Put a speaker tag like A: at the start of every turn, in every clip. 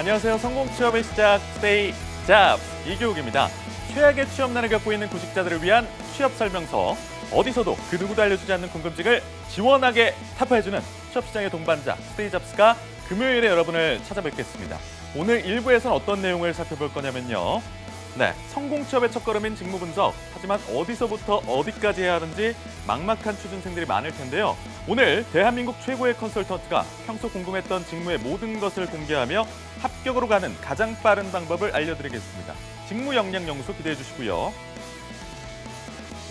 A: 안녕하세요. 성공 취업의 시작 투데이 잡스 이교욱입니다. 최악의 취업난을 겪고 있는 구직자들을 위한 취업 설명서. 어디서도 그 누구도 알려주지 않는 궁금증을 시원하게 타파해주는 취업시장의 동반자 투데이 잡스가 금요일에 여러분을 찾아뵙겠습니다. 오늘 1부에서는 어떤 내용을 살펴볼 거냐면요. 성공 취업의 첫걸음인 직무 분석. 하지만 어디서부터 어디까지 해야 하는지 막막한 취준생들이 많을 텐데요. 오늘 대한민국 최고의 컨설턴트가 평소 궁금했던 직무의 모든 것을 공개하며 합격으로 가는 가장 빠른 방법을 알려드리겠습니다. 직무역량연구소 기대해 주시고요.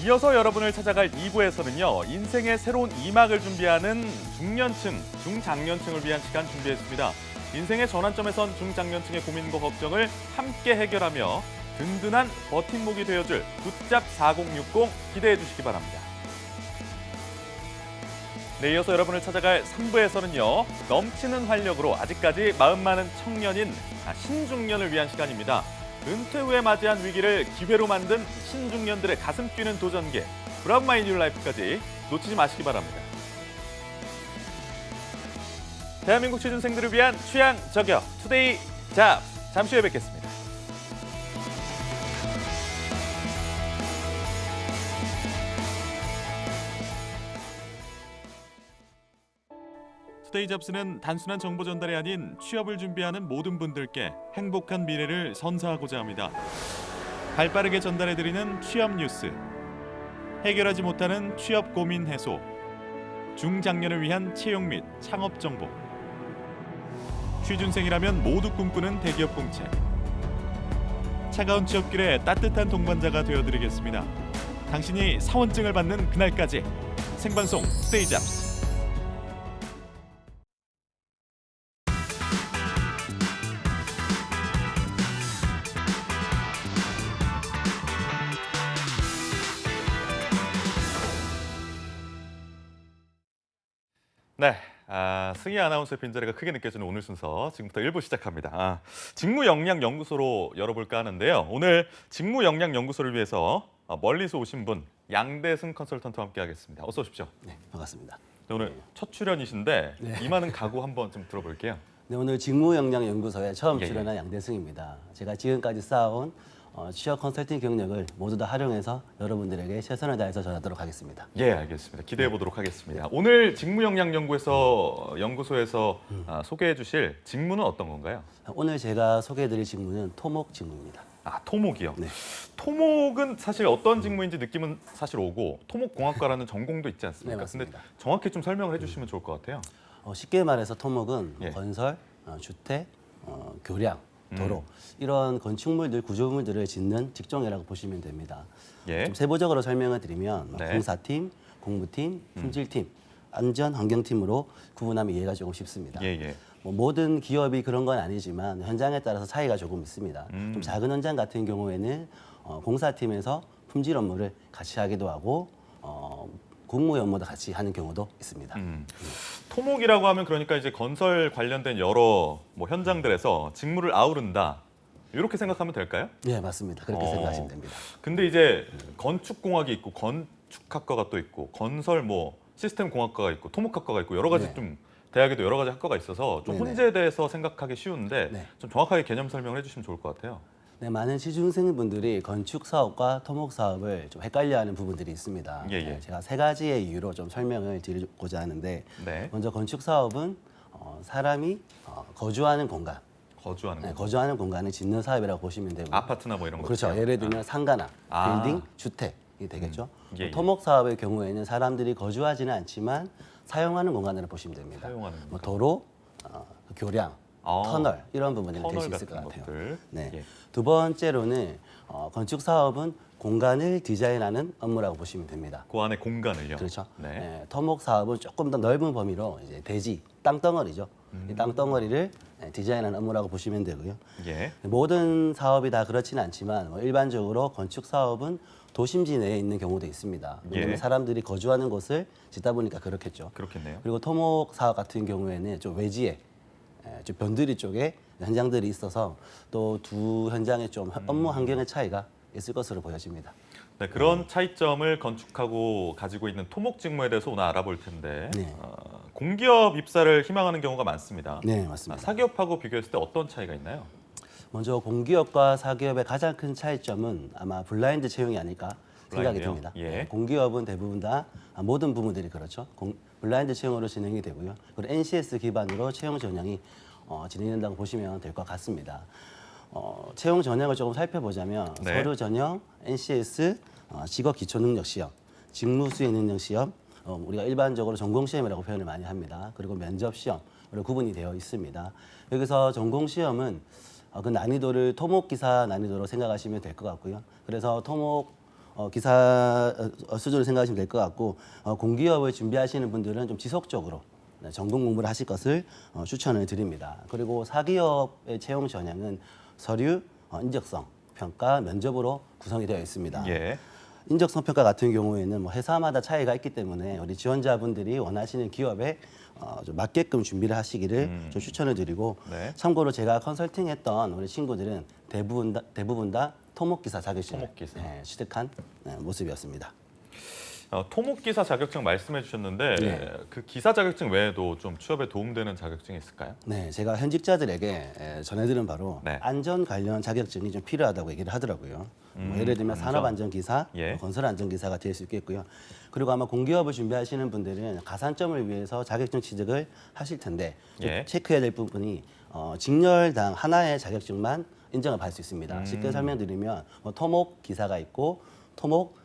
A: 이어서 여러분을 찾아갈 2부에서는요. 인생의 새로운 2막을 준비하는 중년층, 중장년층을 위한 시간 준비했습니다. 인생의 전환점에선 중장년층의 고민과 걱정을 함께 해결하며 든든한 버팀목이 되어줄 굿잡 4060 기대해 주시기 바랍니다. 이어서 여러분을 찾아갈 3부에서는요. 넘치는 활력으로 아직까지 마음 많은 청년인 신중년을 위한 시간입니다. 은퇴 후에 맞이한 위기를 기회로 만든 신중년들의 가슴 뛰는 도전계 브라운 마이 뉴 라이프까지 놓치지 마시기 바랍니다. 대한민국 취준생들을 위한 취향 저격 투데이 잡 잠시 후에 뵙겠습니다. 투데이 잡스는 단순한 정보 전달이 아닌 취업을 준비하는 모든 분들께 행복한 미래를 선사하고자 합니다. 발빠르게 전달해드리는 취업 뉴스, 해결하지 못하는 취업 고민 해소, 중장년을 위한 채용 및 창업 정보, 취준생이라면 모두 꿈꾸는 대기업 공채, 차가운 취업길에 따뜻한 동반자가 되어드리겠습니다. 당신이 사원증을 받는 그날까지 생방송 투데이 잡스. 승희 아나운서의 빈자리가 크게 느껴지는 오늘 순서 지금부터 1부 시작합니다. 직무역량연구소로 열어볼까 하는데요. 오늘 직무역량연구소를 위해서 멀리서 오신 분 양대승 컨설턴트와 함께하겠습니다. 어서 오십시오.
B: 네, 반갑습니다.
A: 오늘 첫 출연이신데 이만한 각오 한번 좀 들어볼게요.
B: 네, 오늘 직무역량연구소에 처음
A: 예.
B: 출연한 양대승입니다. 제가 지금까지 쌓아온 취업 컨설팅 경력을 모두 다 활용해서 여러분들에게 최선을 다해서 전하도록 하겠습니다.
A: 예, 알겠습니다. 기대해 보도록 하겠습니다. 오늘 직무역량연구소에서 소개해 주실 직무는 어떤 건가요?
B: 오늘 제가 소개해드릴 직무는 토목 직무입니다.
A: 토목이요?
B: 네.
A: 토목은 사실 어떤 직무인지 느낌은 사실 오고 토목공학과라는 전공도 있지 않습니까?
B: 네, 맞습니다.
A: 근데 정확히 좀 설명을 해주시면 좋을 것 같아요.
B: 쉽게 말해서 토목은
A: 예.
B: 건설, 주택, 교량, 도로 이런 건축물들, 구조물들을 짓는 직종이라고 보시면 됩니다.
A: 예.
B: 좀 세부적으로 설명을 드리면
A: 네.
B: 공사팀, 공무팀, 품질팀, 안전환경팀으로 구분하면 이해가 조금 쉽습니다.
A: 예.
B: 모든 기업이 그런 건 아니지만 현장에 따라서 차이가 조금 있습니다. 좀 작은 현장 같은 경우에는 공사팀에서 품질 업무를 같이 하기도 하고 공무 업무도 같이 하는 경우도 있습니다.
A: 토목이라고 하면 그러니까 이제 건설 관련된 여러 현장들에서 직무를 아우른다. 이렇게 생각하면 될까요?
B: 네, 맞습니다. 그렇게 생각하시면 됩니다.
A: 근데 이제 건축공학이 있고 건축학과가 또 있고 건설 시스템 공학과가 있고 토목학과가 있고 여러 가지
B: 네.
A: 좀 대학에도 여러 가지 학과가 있어서 좀
B: 네네.
A: 혼재돼서 생각하기 쉬운데
B: 네.
A: 좀 정확하게 개념 설명을 해주시면 좋을 것 같아요.
B: 네, 많은 취준생분들이 건축 사업과 토목 사업을 좀 헷갈려하는 부분들이 있습니다.
A: 예.
B: 네, 제가 세 가지의 이유로 좀 설명을 드리고자 하는데
A: 네.
B: 먼저 건축 사업은 사람이 거주하는 공간,
A: 거주하는 거.
B: 거주하는 공간을 짓는 사업이라고 보시면 되고요.
A: 아파트나 이런 거.
B: 그렇죠. 예를 들면 상가나 빌딩, 주택이 되겠죠.
A: 예.
B: 토목 사업의 경우에는 사람들이 거주하지는 않지만 사용하는 공간으로 보시면 됩니다.
A: 사용하는 공간.
B: 도로, 교량, 터널 이런 부분들이 될 수 있을 것
A: 같은
B: 같아요.
A: 것들.
B: 네.
A: 예.
B: 두 번째로는 건축 사업은 공간을 디자인하는 업무라고 보시면 됩니다.
A: 그 안에 공간을요.
B: 그렇죠.
A: 네.
B: 네, 토목 사업은 조금 더 넓은 범위로 이제 대지, 땅덩어리죠. 이 땅덩어리를 디자인하는 업무라고 보시면 되고요.
A: 예.
B: 모든 사업이 다 그렇지는 않지만 일반적으로 건축 사업은 도심지 내에 있는 경우도 있습니다. 왜냐하면
A: 예.
B: 사람들이 거주하는 곳을 짓다 보니까 그렇겠죠.
A: 그렇겠네요.
B: 그리고 토목 사업 같은 경우에는 좀 외지에 좀 변두리 쪽에 현장들이 있어서 또 두 현장의 좀 업무 환경의 차이가 있을 것으로 보여집니다.
A: 네, 그런 차이점을 건축하고 가지고 있는 토목 직무에 대해서 오늘 알아볼 텐데
B: 네.
A: 공기업 입사를 희망하는 경우가 많습니다.
B: 네, 맞습니다.
A: 사기업하고 비교했을 때 어떤 차이가 있나요?
B: 먼저 공기업과 사기업의 가장 큰 차이점은 아마 블라인드 채용이 아닐까 생각이
A: 블라인드요?
B: 듭니다.
A: 예.
B: 네, 공기업은 대부분 다 모든 부문들이 그렇죠. 블라인드 채용으로 진행이 되고요. 그리고 NCS 기반으로 채용 전형이 진행된다고 보시면 될 것 같습니다. 채용 전형을 조금 살펴보자면
A: 네.
B: 서류 전형, NCS, 직업 기초 능력 시험, 직무 수행 능력 시험, 우리가 일반적으로 전공 시험이라고 표현을 많이 합니다. 그리고 면접 시험으로 구분이 되어 있습니다. 여기서 전공 시험은 그 난이도를 토목 기사 난이도로 생각하시면 될 것 같고요. 그래서 토목 기사 수준을 생각하시면 될 것 같고 공기업을 준비하시는 분들은 좀 지속적으로 전공 공부를 하실 것을 추천을 드립니다. 그리고 사기업의 채용 전형은 서류, 인적성, 평가, 면접으로 구성이 되어 있습니다.
A: 예.
B: 인적성 평가 같은 경우에는 뭐 회사마다 차이가 있기 때문에 우리 지원자분들이 원하시는 기업에 좀 맞게끔 준비를 하시기를 좀 추천을 드리고
A: 네.
B: 참고로 제가 컨설팅했던 우리 친구들은 대부분 다 토목기사 자격증을
A: 토목기사.
B: 취득한 모습이었습니다.
A: 토목기사 자격증 말씀해 주셨는데
B: 네.
A: 그 기사 자격증 외에도 좀 취업에 도움되는 자격증이 있을까요?
B: 네, 제가 현직자들에게 전해드린 바로
A: 네.
B: 안전 관련 자격증이 좀 필요하다고 얘기를 하더라고요. 뭐 예를 들면
A: 안전.
B: 산업안전기사,
A: 예.
B: 건설안전기사가 될 수 있겠고요. 그리고 아마 공기업을 준비하시는 분들은 가산점을 위해서 자격증 취득을 하실 텐데 좀
A: 예.
B: 체크해야 될 부분이 직렬당 하나의 자격증만 인정을 받을 수 있습니다. 쉽게 설명드리면 토목 기사가 있고 토목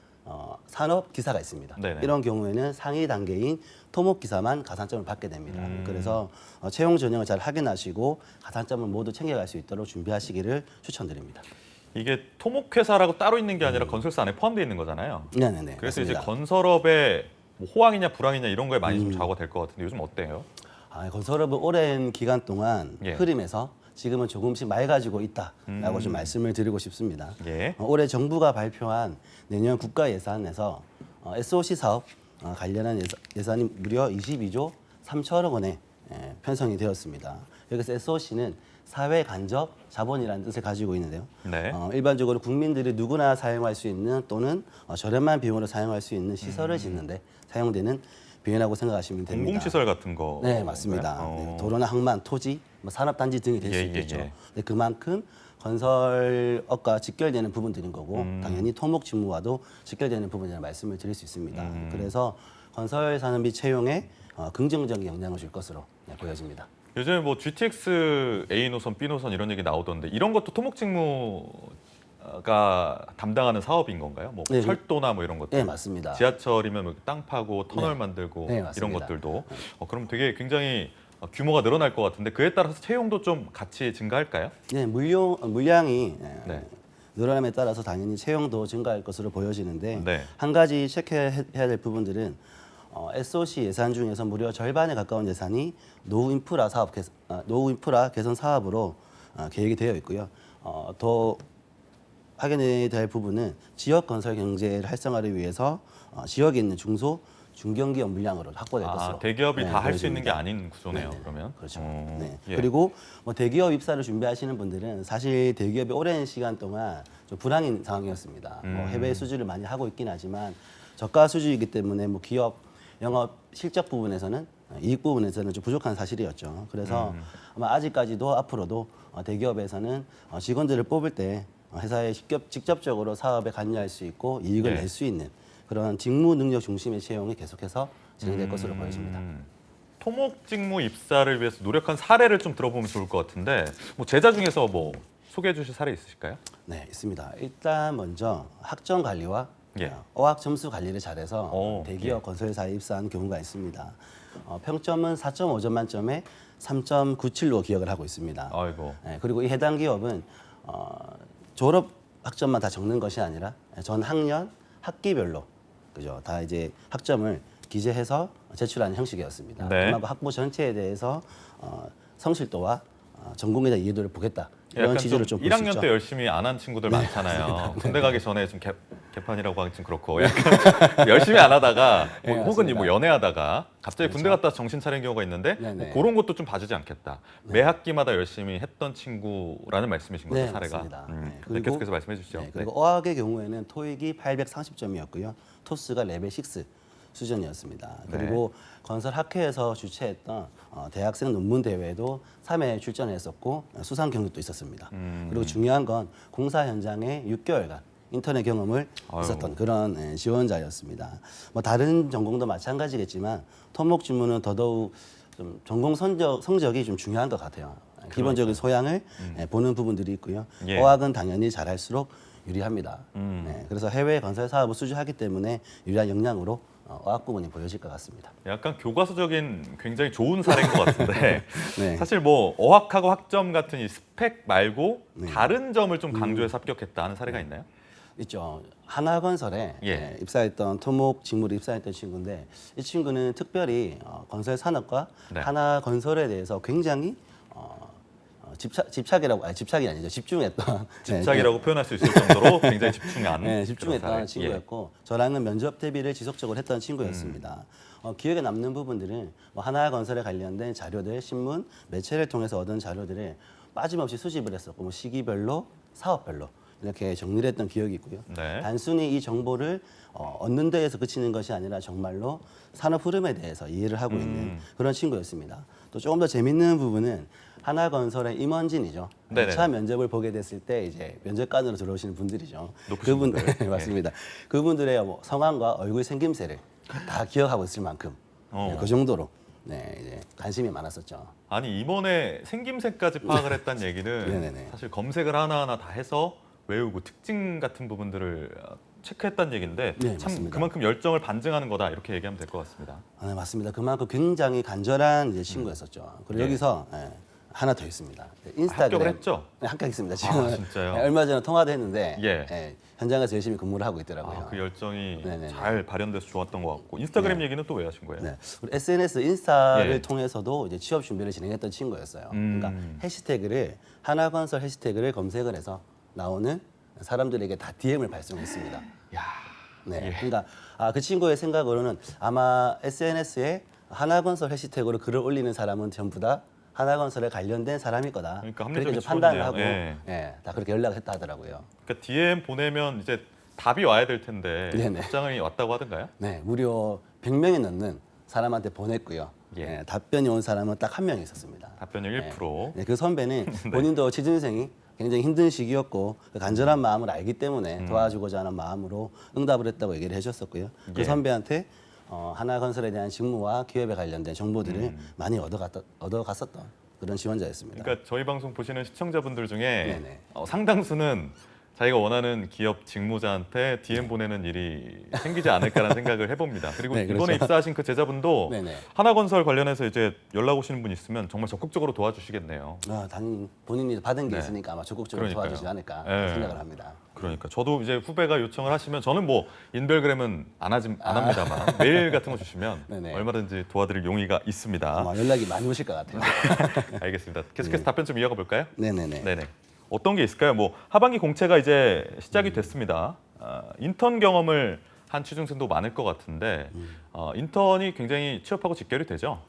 B: 산업 기사가 있습니다.
A: 네네.
B: 이런 경우에는 상위 단계인 토목 기사만 가산점을 받게 됩니다. 그래서 채용 전형을 잘 확인하시고 가산점을 모두 챙겨갈 수 있도록 준비하시기를 추천드립니다.
A: 이게 토목회사라고 따로 있는 게 아니라 건설사 안에 포함되어 있는 거잖아요.
B: 네네네.
A: 그래서
B: 맞습니다.
A: 이제 건설업의 뭐 호황이냐 불황이냐 이런 거에 많이 좀 좌우가 될 것 같은데 요즘 어때요?
B: 건설업은 오랜 기간 동안
A: 예.
B: 흐름에서 지금은 조금씩 맑아지고 있다라고 좀 말씀을 드리고 싶습니다.
A: 예.
B: 올해 정부가 발표한 내년 국가 예산에서 SOC 사업 관련한 예산이 무려 22조 3천억 원에 편성이 되었습니다. 여기서 SOC는 사회 간접 자본이라는 뜻을 가지고 있는데요.
A: 네.
B: 일반적으로 국민들이 누구나 사용할 수 있는 또는 저렴한 비용으로 사용할 수 있는 시설을 짓는데 사용되는 비용이라고 생각하시면 됩니다.
A: 공공시설 같은 거.
B: 네, 맞습니다. 네, 도로나 항만, 토지, 산업단지 등이 될 수
A: 예,
B: 있겠죠.
A: 예.
B: 근데 그만큼 건설업과 직결되는 부분들인 거고 당연히 토목 직무와도 직결되는 부분이라는 말씀을 드릴 수 있습니다. 그래서 건설 산업비 채용에 긍정적인 영향을 줄 것으로 보여집니다.
A: 요즘 뭐 GTX A 노선, B 노선 이런 얘기 나오던데 이런 것도 토목직무가 담당하는 사업인 건가요? 뭐
B: 네,
A: 철도나 뭐 이런 것들.
B: 네, 맞습니다.
A: 지하철이면 뭐땅 파고 터널
B: 네.
A: 만들고
B: 네,
A: 이런
B: 맞습니다.
A: 것들도. 그럼 되게 굉장히 규모가 늘어날 것 같은데 그에 따라서 채용도 좀 같이 증가할까요?
B: 네, 물량이
A: 네.
B: 늘어남에 따라서 당연히 채용도 증가할 것으로 보여지는데
A: 네.
B: 한 가지 체크해야 될 부분들은 SOC 예산 중에서 무려 절반에 가까운 예산이 노후 인프라 개선 사업으로 계획이 되어 있고요. 더 확인해야 될 부분은 지역 건설 경제를 활성화를 위해서 지역에 있는 중견기업 물량으로 확보될 것으로
A: 대기업이 다 할 수 있는 게
B: 보여집니다.
A: 아닌 구조네요.
B: 네네.
A: 그러면.
B: 그렇죠.
A: 어,
B: 네.
A: 예.
B: 그리고 대기업 입사를 준비하시는 분들은 사실 대기업이 오랜 시간 동안 좀 불황인 상황이었습니다. 해외 수주를 많이 하고 있긴 하지만 저가 수주이기 때문에 기업 영업 실적 부분에서는 이익 부분에서는 좀 부족한 사실이었죠. 그래서 아마 아직까지도 앞으로도 대기업에서는 직원들을 뽑을 때 회사에 직접적으로 사업에 관여할 수 있고 이익을
A: 예.
B: 낼 수 있는 그런 직무 능력 중심의 채용이 계속해서 진행될 것으로 보여집니다.
A: 토목직무 입사를 위해서 노력한 사례를 좀 들어보면 좋을 것 같은데 뭐 제자 중에서 뭐 소개해 주실 사례 있으실까요?
B: 네, 있습니다. 일단 먼저 학점 관리와
A: 예.
B: 어학 점수 관리를 잘해서
A: 오,
B: 대기업 건설사에 입사한 경우가 있습니다. 평점은 4.5점 만점에 3.97로 기억을 하고 있습니다.
A: 아이고.
B: 네, 그리고 이 해당 기업은 졸업 학점만 다 적는 것이 아니라 전 학년 학기별로 그죠? 다 이제 학점을 기재해서 제출하는 형식이었습니다.
A: 네.
B: 그만큼 학부 전체에 대해서 성실도와 전공에 대한 이해도를 보겠다. 이런
A: 약간
B: 지지를
A: 좀
B: 좀 볼 수
A: 1학년
B: 있죠.
A: 때 열심히 안 한 친구들 많잖아요. 군대 가기 전에 좀 개판이라고 하긴 좀 그렇고 약간 열심히 안 하다가
B: 네,
A: 혹은
B: 맞습니다.
A: 뭐 연애하다가 갑자기 군대
B: 그렇죠.
A: 갔다 와서 정신 차린 경우가 있는데
B: 네네.
A: 뭐 그런 것도 좀 봐주지 않겠다. 매 학기마다 열심히 했던 친구라는 말씀이신 거죠,
B: 네,
A: 사례가.
B: 맞습니다. 네,
A: 네,
B: 그리고-
A: 계속해서 말씀해 주시죠.
B: 네, 그리고 어학의 경우에는 토익이 830점이었고요. 토스가 레벨 6 수준이었습니다.
A: 네.
B: 그리고 건설학회에서 주최했던 대학생 논문 대회에도 3회 출전했었고 수상 경력도 있었습니다. 그리고 중요한 건 공사 현장에 6개월간 인터넷 경험을 있었던 그런 지원자였습니다. 뭐 다른 전공도 마찬가지겠지만 토목 지문은 더더욱 좀 전공 성적이 좀 중요한 것 같아요. 기본적인 소양을 보는 부분들이 있고요.
A: 예.
B: 어학은 당연히 잘할수록 유리합니다. 네, 그래서 해외 건설 사업을 수주하기 때문에 유리한 역량으로 어학 부분이 보여질 것 같습니다.
A: 약간 교과서적인 굉장히 좋은 사례인 것 같은데
B: 네.
A: 사실 뭐 어학하고 학점 같은 이 스펙 말고 다른 점을 좀 강조해서 합격했다 하는 사례가 있나요?
B: 있죠. 하나건설에
A: 예.
B: 입사했던 토목 직무로 입사했던 친구인데 이 친구는 특별히 건설 산업과
A: 네.
B: 하나건설에 대해서 굉장히 집착이 아니죠. 집중했던
A: 집착이라고 표현할 수 있을 정도로 굉장히 집중한
B: 네,
A: 그런
B: 집중했던
A: 사례.
B: 친구였고 저랑은 면접 대비를 지속적으로 했던 친구였습니다. 기억에 남는 부분들은 뭐 하나건설에 관련된 자료들, 신문, 매체를 통해서 얻은 자료들을 빠짐없이 수집을 했었고 뭐 시기별로, 사업별로 이렇게 정리를 했던 기억이 있고요.
A: 네.
B: 단순히 이 정보를 얻는 데에서 그치는 것이 아니라 정말로 산업 흐름에 대해서 이해를 하고 있는 그런 친구였습니다. 또 조금 더 재밌는 부분은 하나건설의 임원진이죠.
A: 네네.
B: 1차 면접을 보게 됐을 때 이제 면접관으로 들어오시는 분들이죠.
A: 높으신 분들.
B: 네, 맞습니다. 그분들의 뭐 성함과 얼굴 생김새를 다 기억하고 있을 만큼 그 정도로 이제 관심이 많았었죠.
A: 아니 임원의 생김새까지 파악을 했다는 얘기는
B: 네네네.
A: 사실 검색을 하나하나 다 해서 외우고 특징 같은 부분들을 체크했다는 얘기인데
B: 네,
A: 참
B: 맞습니다.
A: 그만큼 열정을 반증하는 거다 이렇게 얘기하면 될 것 같습니다.
B: 네, 맞습니다. 그만큼 굉장히 간절한 이제 친구였었죠. 그리고
A: 예.
B: 여기서 하나 더 있습니다. 인스타그램
A: 합격을 했죠?
B: 네, 합격했습니다. 지금
A: 진짜요?
B: 얼마 전에 통화도 했는데
A: 예.
B: 현장에서 열심히 근무를 하고 있더라고요.
A: 그 열정이
B: 네네네.
A: 잘 발현돼서 좋았던 것 같고 인스타그램 얘기는 또 왜 하신 거예요?
B: 네. 우리 SNS 인스타를
A: 예.
B: 통해서도 이제 취업 준비를 진행했던 친구였어요. 그러니까
A: 음.
B: 해시태그를 하나건설 해시태그를 검색을 해서 나오는 사람들에게 다 DM을 발송했습니다.
A: 야,
B: 네.
A: 예.
B: 그러니까 그 친구의 생각으로는 아마 SNS에 하나건설 해시태그로 글을 올리는 사람은 전부 다 하나건설에 관련된 사람일 거다.
A: 그러니까
B: 그렇게
A: 합리적인
B: 좀 판단을
A: 추론이네요.
B: 하고 다 그렇게 연락을 했다 하더라고요.
A: 그러니까 DM 보내면 이제 답이 와야 될 텐데
B: 네네.
A: 답장이 왔다고 하던가요?
B: 네, 무려 100명이 넘는 사람한테 보냈고요.
A: 예.
B: 답변이 온 사람은 딱 한 명 있었습니다.
A: 답변율 1%.
B: 네, 그 선배는 본인도 취준생이 굉장히 힘든 시기였고 그 간절한 마음을 알기 때문에 도와주고자 하는 마음으로 응답을 했다고 얘기를 해주셨고요. 그
A: 예.
B: 선배한테 하나건설에 대한 직무와 기업에 관련된 정보들을 많이 얻어갔었던 그런 지원자였습니다.
A: 그러니까 저희 방송 보시는 시청자분들 중에
B: 네네.
A: 상당수는 자기가 원하는 기업 직무자한테 DM 보내는 일이 생기지 않을까라는 생각을 해봅니다. 그리고
B: 네,
A: 이번에
B: 그렇죠.
A: 입사하신 그 제자분도
B: 네네.
A: 하나건설 관련해서 이제 연락 오시는 분 있으면 정말 적극적으로 도와주시겠네요.
B: 당연히 본인이 받은 게
A: 네.
B: 있으니까 아마 적극적으로
A: 그러니까요.
B: 도와주지 않을까
A: 네.
B: 생각을 합니다.
A: 그러니까 저도 이제 후배가 요청을 하시면 저는 뭐 인별그램은 안 합니다만 메일 같은 거 주시면
B: 네네.
A: 얼마든지 도와드릴 용의가 있습니다.
B: 아마 연락이 많이 오실 것 같아요.
A: 알겠습니다. 계속해서 답변 좀 이어가 볼까요?
B: 네네네.
A: 네네. 어떤 게 있을까요? 뭐 하반기 공채가 이제 시작이 됐습니다. 인턴 경험을 한 취준생도 많을 것 같은데 인턴이 굉장히 취업하고 직결이 되죠.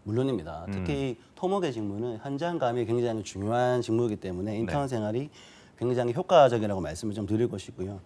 B: 물론입니다. 특히 토목의 직무는 현장감이 굉장히 중요한 직무이기 때문에 인턴
A: 네.
B: 생활이 굉장히 효과적이라고 말씀을 좀 드릴 것이고요.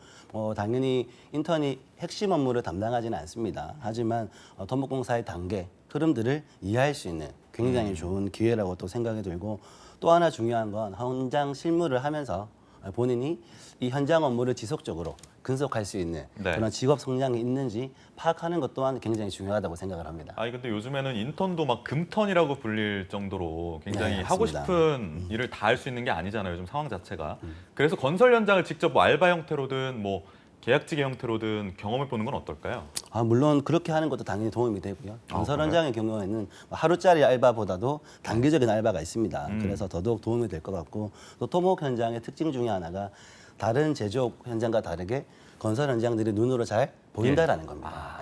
B: 당연히 인턴이 핵심 업무를 담당하지는 않습니다. 하지만 토목공사의 단계, 흐름들을 이해할 수 있는 굉장히 좋은 기회라고 또 생각이 들고 또 하나 중요한 건 현장 실무를 하면서 본인이 이 현장 업무를 지속적으로 근속할 수 있는
A: 네.
B: 그런 직업 성향이 있는지 파악하는 것 또한 굉장히 중요하다고 생각을 합니다.
A: 근데 요즘에는 인턴도 막 금턴이라고 불릴 정도로 굉장히
B: 네,
A: 하고
B: 맞습니다.
A: 싶은 일을 다 할 수 있는 게 아니잖아요. 요즘 상황 자체가. 그래서 건설 현장을 직접 뭐 알바 형태로든 뭐 계약직의 형태로든 경험해 보는 건 어떨까요?
B: 물론 그렇게 하는 것도 당연히 도움이 되고요. 건설
A: 그래요?
B: 현장의 경우에는 하루짜리 알바보다도 단기적인 알바가 있습니다. 그래서 더더욱 도움이 될 것 같고 또 토목 현장의 특징 중에 하나가 다른 제조업 현장과 다르게 건설 현장들이 눈으로 잘 보인다라는 겁니다.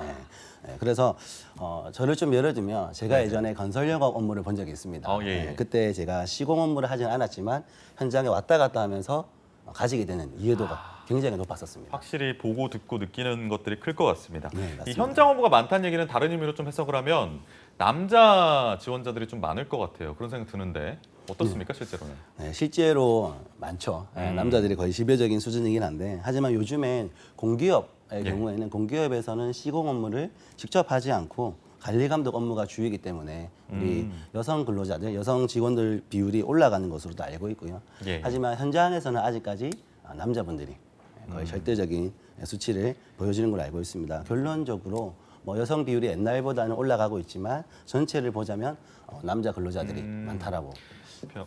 B: 그래서 저를 좀 예를 들면 제가 예전에 건설 영업 업무를 본 적이 있습니다.
A: 예.
B: 그때 제가 시공 업무를 하진 않았지만 현장에 왔다 갔다 하면서 가지게 되는 이해도가 굉장히 높았었습니다.
A: 확실히 보고 듣고 느끼는 것들이 클 것 같습니다.
B: 네, 맞습니다.
A: 이 현장 업무가 많다는 얘기는 다른 의미로 좀 해석을 하면 남자 지원자들이 좀 많을 것 같아요. 그런 생각 드는데 어떻습니까 실제로는?
B: 네, 실제로 많죠. 남자들이 거의 지배적인 수준이긴 한데 하지만 요즘엔 공기업에 공사의 경우에는 공기업에서는 시공 업무를 직접 하지 않고 관리 감독 업무가 주이기 때문에 우리 여성 근로자들, 여성 직원들 비율이 올라가는 것으로도 알고 있고요.
A: 예.
B: 하지만 현장에서는 아직까지 남자분들이 거의 절대적인 수치를 보여주는 걸로 알고 있습니다. 결론적으로 뭐 여성 비율이 옛날보다는 올라가고 있지만 전체를 보자면 남자 근로자들이 많다라고.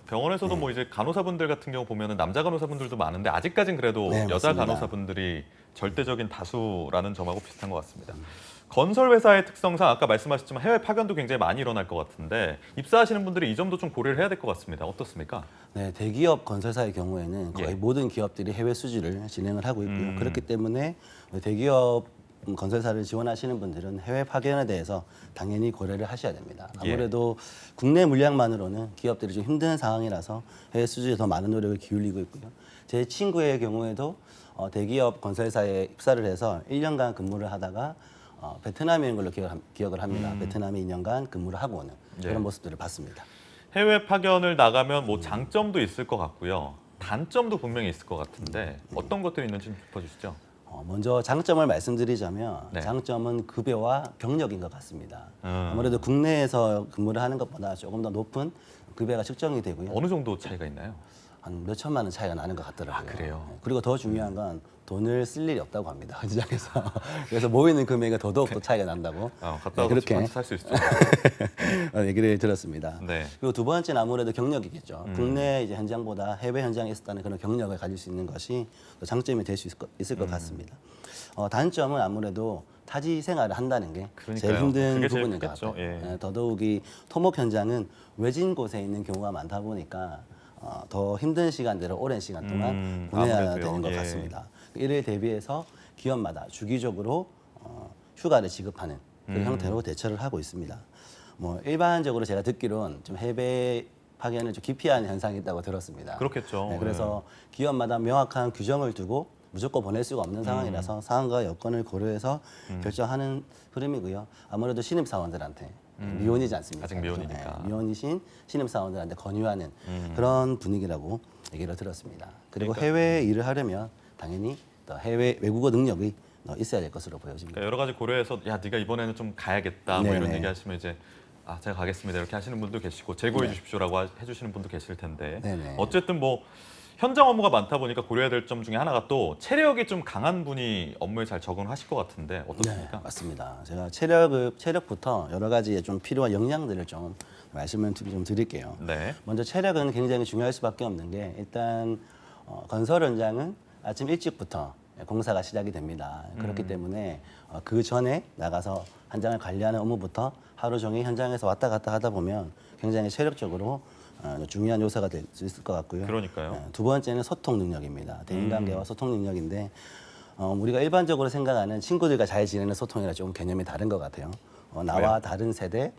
A: 병원에서도 뭐 이제 간호사분들 같은 경우 보면은 남자 간호사분들도 많은데 아직까진 그래도
B: 네,
A: 여자
B: 맞습니다.
A: 간호사분들이 절대적인 다수라는 점하고 비슷한 것 같습니다. 건설 회사의 특성상 아까 말씀하셨지만 해외 파견도 굉장히 많이 일어날 것 같은데 입사하시는 분들이 이 점도 좀 고려를 해야 될 것 같습니다. 어떻습니까?
B: 네, 대기업 건설사의 경우에는 거의
A: 예.
B: 모든 기업들이 해외 수주를 진행을 하고 있고요. 그렇기 때문에 대기업 건설사를 지원하시는 분들은 해외 파견에 대해서 당연히 고려를 하셔야 됩니다.
A: 예.
B: 아무래도 국내 물량만으로는 기업들이 좀 힘든 상황이라서 해외 수주에 더 많은 노력을 기울이고 있고요. 제 친구의 경우에도 대기업 건설사에 입사를 해서 1년간 근무를 하다가 베트남인 걸로 기억을 합니다. 베트남에 2년간 근무를 하고 오는
A: 예.
B: 그런 모습들을 봤습니다.
A: 해외 파견을 나가면 뭐 장점도 있을 것 같고요. 단점도 분명히 있을 것 같은데 어떤 것들이 있는지 좀 짚어주시죠.
B: 먼저 장점을 말씀드리자면
A: 네.
B: 장점은 급여와 경력인 것 같습니다. 아무래도 국내에서 근무를 하는 것보다 조금 더 높은 급여가 측정이 되고요.
A: 어느 정도 차이가 있나요?
B: 한 몇 천만 원 차이가 나는 것 같더라고요.
A: 아, 그래요?
B: 네. 그리고 더 중요한 건 돈을 쓸 일이 없다고 합니다. 현장에서. 그래서 모이는 금액이 더더욱 더 차이가 난다고
A: 갔다 와서
B: 그렇게
A: 살수 있죠.
B: 얘기를 들었습니다.
A: 네.
B: 그리고 두 번째는 아무래도 경력이겠죠. 국내 이제 현장보다 해외 현장에 있었다는 그런 경력을 가질 수 있는 것이 또 장점이 될 수 있을 것 같습니다. 단점은 아무래도 타지 생활을 한다는 게 제일
A: 그러니까요.
B: 힘든
A: 그게 제일
B: 부분인 것
A: 크겠죠.
B: 같아요.
A: 예.
B: 더더욱이 토목 현장은 외진 곳에 있는 경우가 많다 보니까 더 힘든 시간들을 오랜 시간 동안 보내야
A: 아무래도요.
B: 되는 것
A: 예.
B: 같습니다. 이를 대비해서 기업마다 주기적으로 휴가를 지급하는 그런 형태로 대처를 하고 있습니다. 뭐 일반적으로 제가 듣기로는 좀 해외 파견을 좀 기피하는 현상이 있다고 들었습니다.
A: 그렇겠죠.
B: 네, 그래서 기업마다 명확한 규정을 두고 무조건 보낼 수가 없는 상황이라서 상황과 여건을 고려해서 결정하는 흐름이고요. 아무래도 신입 사원들한테 미혼이지 않습니까?
A: 아직 미혼이니까.
B: 네, 미혼이신 신입 사원들한테 권유하는 그런 분위기라고 얘기를 들었습니다. 그리고
A: 그러니까-
B: 해외 일을 하려면 당연히 또 해외 외국어 능력이 있어야 될 것으로 보여집니다.
A: 그러니까 여러 가지 고려해서 야 네가 이번에는 좀 가야겠다 뭐 이런
B: 네네.
A: 얘기하시면 이제 제가 가겠습니다 이렇게 하시는 분도 계시고 재고해
B: 네.
A: 주십시오라고 해주시는 분도 계실 텐데
B: 네네.
A: 어쨌든 뭐 현장 업무가 많다 보니까 고려해야 될 점 중에 하나가 또 체력이 좀 강한 분이 업무에 잘 적응하실 것 같은데 어떻습니까?
B: 네, 맞습니다. 제가 체력부터 여러 가지 좀 필요한 역량들을 좀 말씀을 좀 드릴게요.
A: 네.
B: 먼저 체력은 굉장히 중요할 수밖에 없는 게 일단 건설 현장은 아침 일찍부터 공사가 시작이 됩니다. 그렇기 때문에 그 전에 나가서 현장을 관리하는 업무부터 하루 종일 현장에서 왔다 갔다 하다 보면 굉장히 체력적으로 중요한 요소가 될 수 있을 것 같고요.
A: 그러니까요.
B: 두 번째는 소통 능력입니다. 대인관계와 소통 능력인데 우리가 일반적으로 생각하는 친구들과 잘 지내는 소통이랑 조금 개념이 다른 것 같아요. 나와
A: 그래요?
B: 다른 세대,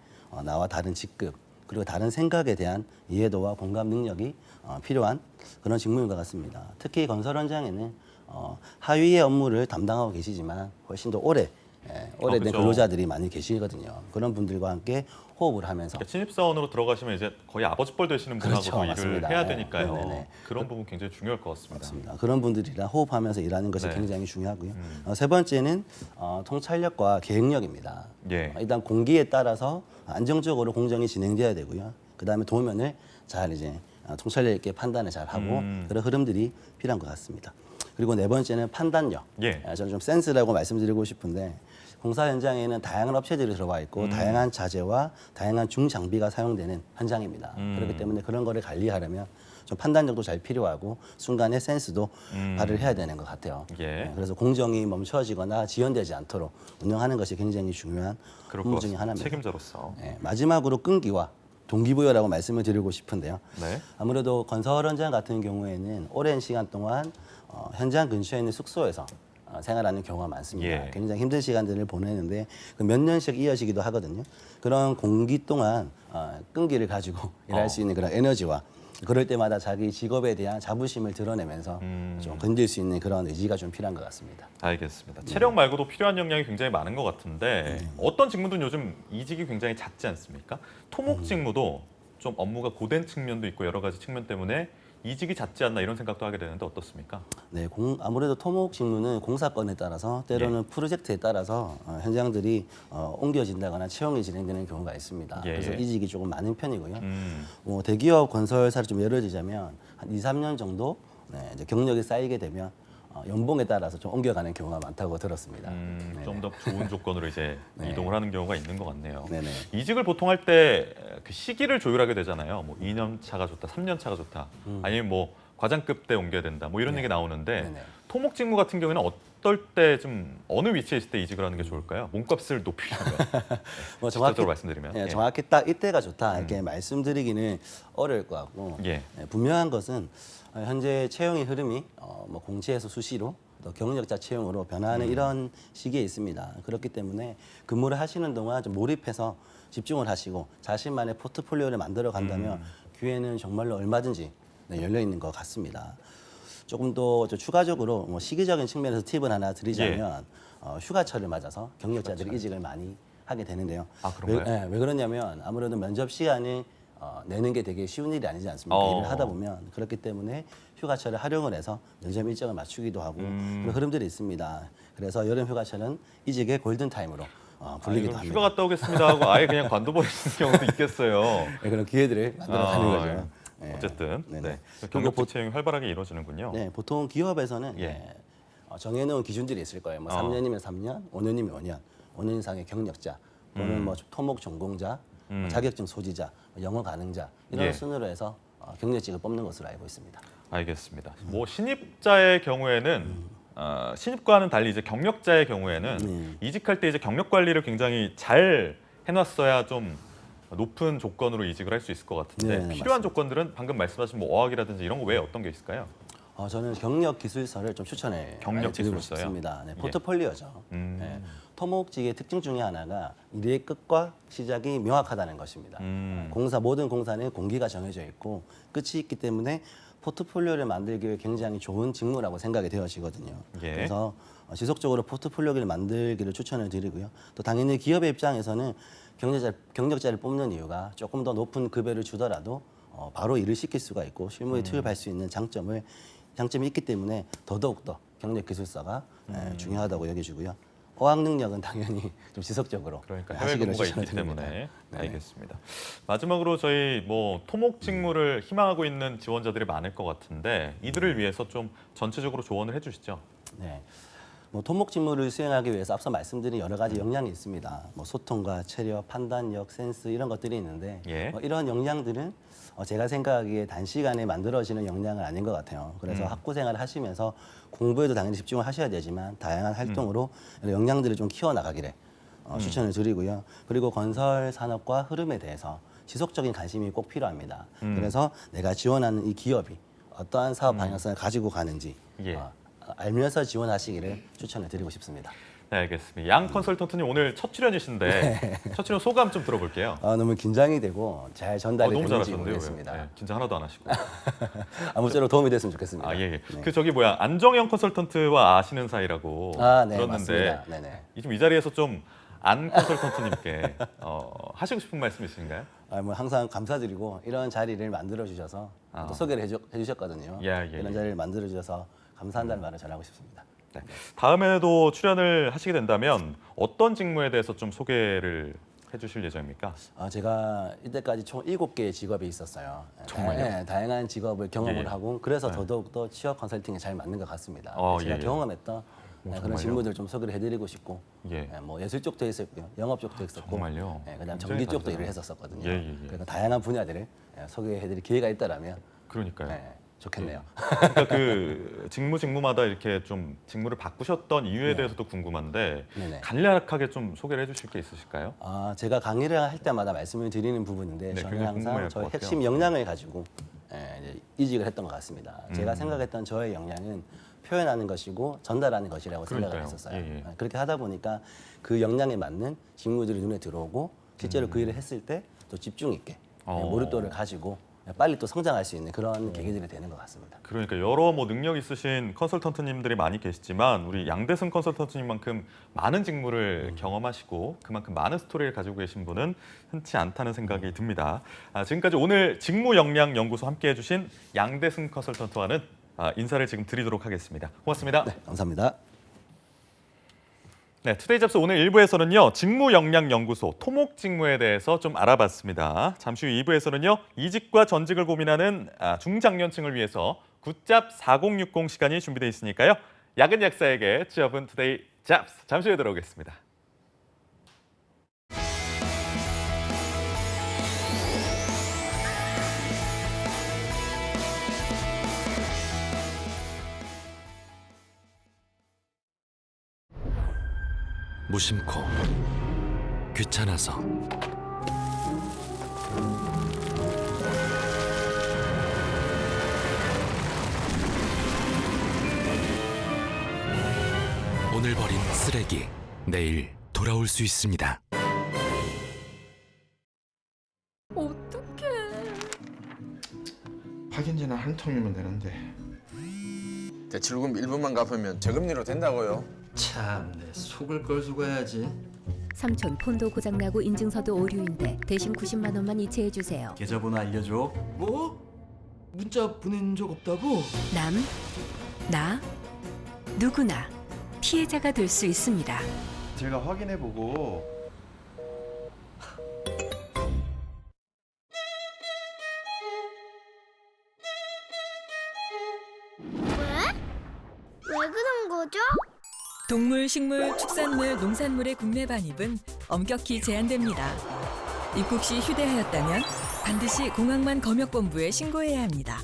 B: 나와 다른 직급, 그리고 다른 생각에 대한 이해도와 공감 능력이 필요한 그런 직무인 것 같습니다. 특히 건설 현장에는 하위의 업무를 담당하고 계시지만 훨씬 더 오래된
A: 그렇죠.
B: 근로자들이 많이 계시거든요. 그런 분들과 함께 호흡을 하면서
A: 그러니까 신입사원으로 들어가시면 이제 거의 아버지뻘 되시는 분하고도
B: 그렇죠.
A: 일을
B: 맞습니다.
A: 해야
B: 네.
A: 되니까요.
B: 네네네.
A: 그런 부분 굉장히 중요할 것 같습니다.
B: 맞습니다. 그런 분들이랑 호흡하면서 일하는 것이
A: 네.
B: 굉장히 중요하고요. 세 번째는 통찰력과 계획력입니다.
A: 예.
B: 일단 공기에 따라서 안정적으로 공정이 진행돼야 되고요. 그다음에 도면을 잘 이제 통찰력 있게 판단을 잘 하고 그런 흐름들이 필요한 것 같습니다. 그리고 네 번째는 판단력.
A: 예.
B: 저는 좀 센스라고 말씀드리고 싶은데 공사 현장에는 다양한 업체들이 들어와 있고 다양한 자재와 다양한 중장비가 사용되는 현장입니다. 그렇기 때문에 그런 거를 관리하려면 좀 판단력도 잘 필요하고 순간의 센스도 발휘를 해야 되는 것 같아요.
A: 예.
B: 그래서 공정이 멈춰지거나 지연되지 않도록 운영하는 것이 굉장히 중요한
A: 그럴 것
B: 업무 중에
A: 같습니다.
B: 하나입니다.
A: 책임자로서.
B: 마지막으로 끈기와 동기부여라고 말씀을 드리고 싶은데요.
A: 네.
B: 아무래도 건설 현장 같은 경우에는 오랜 시간 동안 현장 근처에 있는 숙소에서 생활하는 경우가 많습니다.
A: 예.
B: 굉장히 힘든 시간들을 보내는데 그 몇 년씩 이어지기도 하거든요. 그런 공기 동안 끈기를 가지고 일할 수 있는 그런 에너지와 그럴 때마다 자기 직업에 대한 자부심을 드러내면서 좀 건질 수 있는 그런 의지가 좀 필요한 것 같습니다.
A: 알겠습니다. 체력 말고도 필요한 역량이 굉장히 많은 것 같은데 어떤 직무든 요즘 이직이 굉장히 잦지 않습니까? 토목 직무도 좀 업무가 고된 측면도 있고 여러 가지 측면 때문에 이직이 잦지 않나 이런 생각도 하게 되는데 어떻습니까?
B: 네, 아무래도 토목 직무는 공사건에 따라서 때로는 프로젝트에 따라서 현장들이 옮겨진다거나 채용이 진행되는 경우가 있습니다.
A: 예.
B: 그래서 이직이 조금 많은 편이고요. 대기업 건설사를 좀 예를 들자면 한 2, 3년 정도 이제 경력이 쌓이게 되면 연봉에 따라서 좀 옮겨가는 경우가 많다고 들었습니다.
A: 좀 더 좋은 조건으로 이제 이동을 하는 경우가 있는 것 같네요.
B: 네네.
A: 이직을 보통 할 때 그 시기를 조율하게 되잖아요. 뭐 2년 차가 좋다, 3년 차가 좋다, 아니면 뭐 과장급 때 옮겨야 된다, 뭐 이런 얘기 나오는데
B: 네네.
A: 토목 직무 같은 경우에는 어떨 때 좀 어느 위치에 있을 때 이직을 하는 게 좋을까요? 몸값을 높이려면
B: 뭐
A: 직접적으로 말씀드리면
B: 예, 정확히 딱 이때가 좋다 이렇게 말씀드리기는 어려울 것 같고
A: 예.
B: 분명한 것은 현재 채용의 흐름이 뭐 공채에서 수시로 또 경력자 채용으로 변화하는 이런 시기에 있습니다. 그렇기 때문에 근무를 하시는 동안 좀 몰입해서 집중을 하시고 자신만의 포트폴리오를 만들어 간다면 기회는 정말로 얼마든지 열려 있는 것 같습니다. 조금 더 추가적으로 뭐 시기적인 측면에서 팁을 하나 드리자면 휴가철을 맞아서 경력자들이 이직을 많이 하게 되는데요.
A: 아, 그런가요?
B: 왜 그러냐면 아무래도 면접 시간을 내는 게 되게 쉬운 일이 아니지 않습니까? 일을 하다 보면 그렇기 때문에 휴가철을 활용을 해서 면접 일정을 맞추기도 하고 그런 흐름들이 있습니다. 그래서 여름 휴가철은 이직의 골든 타임으로 불리기도 합니다.
A: 휴가 갔다 오겠습니다 하고 아예 그냥 관둬버리는 경우도 있겠어요.
B: 네, 그런 기회들을 만들어가는 거죠. 네.
A: 어쨌든
B: 네네.
A: 경력직 채용이 활발하게 이루어지는군요.
B: 네, 보통 기업에서는
A: 예.
B: 정해놓은 기준들이 있을 거예요. 뭐 3년이면 3년, 5년이면 5년, 5년 이상의 경력자 또는 뭐 토목 전공자, 자격증 소지자, 영어 가능자 이런
A: 예.
B: 순으로 해서 경력직을 뽑는 것으로 알고 있습니다.
A: 알겠습니다. 뭐 신입자의 경우에는 신입과는 달리 이제 경력자의 경우에는 이직할 때 이제 경력 관리를 굉장히 잘 해놨어야 좀 높은 조건으로 이직을 할 수 있을 것 같은데
B: 네,
A: 필요한
B: 맞습니다.
A: 조건들은 방금 말씀하신 뭐 어학이라든지 이런 거 외에 어떤 게 있을까요?
B: 저는 경력 기술서를 좀 추천해
A: 경력
B: 드리고
A: 기술서요?
B: 싶습니다. 네,
A: 예.
B: 포트폴리오죠. 네, 토목직의 특징 중에 하나가 일의 끝과 시작이 명확하다는 것입니다. 모든 공사는 공기가 정해져 있고 끝이 있기 때문에 포트폴리오를 만들기 위해 굉장히 좋은 직무라고 생각이 되어지거든요.
A: 예.
B: 그래서 지속적으로 포트폴리오를 만들기를 추천을 드리고요. 또 당연히 기업의 입장에서는 경력자를 뽑는 이유가 조금 더 높은 급여를 주더라도 바로 일을 시킬 수가 있고 실무에 투입할 수 있는 장점이 있기 때문에 더더욱더 경력 기술서가 중요하다고 여겨지고요. 어학 능력은 당연히 좀 지속적으로
A: 그러니까 해외
B: 하시기를
A: 근무가 있기
B: 추천드립니다.
A: 때문에
B: 네.
A: 알겠습니다. 마지막으로 저희 뭐 토목 직무를 희망하고 있는 지원자들이 많을 것 같은데 이들을 위해서 좀 전체적으로 조언을 해주시죠.
B: 네. 뭐 토목 직무를 수행하기 위해서 앞서 말씀드린 여러 가지 역량이 있습니다. 뭐 소통과 체력, 판단력, 센스 이런 것들이 있는데
A: 예.
B: 이런 역량들은 제가 생각하기에 단시간에 만들어지는 역량은 아닌 것 같아요. 그래서 학부 생활을 하시면서 공부에도 당연히 집중을 하셔야 되지만 다양한 활동으로 이런 역량들을 좀 키워나가기를 추천을 드리고요. 그리고 건설 산업과 흐름에 대해서 지속적인 관심이 꼭 필요합니다. 그래서 내가 지원하는 이 기업이 어떠한 사업 방향성을 가지고 가는지
A: 예.
B: 알면서 지원하시기를 추천을 드리고 싶습니다.
A: 네, 알겠습니다. 양 컨설턴트님 오늘 첫 출연이신데 첫 출연 소감 좀 들어볼게요.
B: 너무 긴장이 되고 잘 전달이
A: 너무
B: 되는지
A: 잘하셨는데요.
B: 모르겠습니다.
A: 네, 긴장 하나도 안 하시고.
B: 아무쪼록 도움이 됐으면 좋겠습니다.
A: 아, 예, 예.
B: 네.
A: 그 저기 뭐야 안정영 컨설턴트와 아시는 사이라고
B: 네,
A: 들었는데
B: 맞습니다. 네네.
A: 이 자리에서 좀 안 컨설턴트님께 하시고 싶은 말씀 있으신가요?
B: 뭐 항상 감사드리고 이런 자리를 만들어 주셔서 또 소개를 해주셨거든요.
A: 예,
B: 이런 자리를 만들어 주셔서 감사한다는 말을 전하고 싶습니다.
A: 네. 다음에도 출연을 하시게 된다면 어떤 직무에 대해서 좀 소개를 해주실 예정입니까?
B: 제가 이때까지 총 7개의 직업이 있었어요.
A: 정말요?
B: 네, 다양한 직업을 경험을
A: 예, 예.
B: 하고 그래서 더더욱더 취업 컨설팅에 잘 맞는 것 같습니다. 제가
A: 예, 예.
B: 경험했던
A: 정말요?
B: 그런 직무들 좀 소개를 해드리고 싶고
A: 예.
B: 뭐 예술 쪽도 있었고요, 영업 쪽도 있었고,
A: 정말요?
B: 그다음
A: 굉장히
B: 전기 쪽도
A: 다르잖아요.
B: 일을 했었거든요.
A: 예, 예, 예.
B: 그래서 다양한 분야들을 소개해드릴 기회가 있다라면
A: 그러니까요.
B: 좋겠네요.
A: 그러니까 그 직무마다 이렇게 좀 직무를 바꾸셨던 이유에 대해서도 궁금한데
B: 네네.
A: 간략하게 좀 소개를 해주실 게 있으실까요?
B: 제가 강의를 할 때마다 말씀을 드리는 부분인데
A: 네,
B: 저는
A: 굉장히
B: 항상
A: 궁금해할
B: 저의
A: 것 같아요.
B: 핵심 역량을 가지고 이제 이직을 했던 것 같습니다. 제가 생각했던 저의 역량은 표현하는 것이고 전달하는 것이라고 생각을
A: 그러니까요.
B: 했었어요.
A: 예, 예.
B: 그렇게 하다 보니까 그 역량에 맞는 직무들이 눈에 들어오고 실제로 그 일을 했을 때 또 집중 있게 몰입도를 가지고 빨리 또 성장할 수 있는 그런 계기들이 되는 것 같습니다.
A: 그러니까 여러 뭐 능력 있으신 컨설턴트님들이 많이 계시지만 우리 양대승 컨설턴트님만큼 많은 직무를 경험하시고 그만큼 많은 스토리를 가지고 계신 분은 흔치 않다는 생각이 듭니다. 지금까지 오늘 직무역량연구소 함께해 주신 양대승 컨설턴트와는 인사를 지금 드리도록 하겠습니다. 고맙습니다.
B: 네, 감사합니다.
A: 네, 투데이 잡스 오늘 1부에서는요. 직무역량연구소 토목 직무에 대해서 좀 알아봤습니다. 잠시 후 2부에서는요. 이직과 전직을 고민하는 중장년층을 위해서 굿잡 4060 시간이 준비되어 있으니까요. 야근 약사에게 취업은 투데이 잡스 잠시 후에 들어오겠습니다.
C: 무심코 귀찮아서 오늘 버린 쓰레기 내일 돌아올 수 있습니다.
D: 어떡해.
E: 확인지는 한 통이면 되는데.
F: 대출금 1분만 갚으면 저금리로 된다고요.
G: 참내 속을 걸 수고해야지.
H: 삼촌 폰도 고장나고 인증서도 오류인데 대신 90만 원만 이체해 주세요.
G: 계좌번호 알려줘. 뭐? 문자 보낸 적 없다고?
H: 나, 누구나 피해자가 될 수 있습니다.
E: 제가 확인해보고
I: 왜 그런 거죠?
D: 동물, 식물, 축산물, 농산물의 국내 반입은 엄격히 제한됩니다. 입국 시 휴대하였다면 반드시 공항만 검역본부에 신고해야 합니다.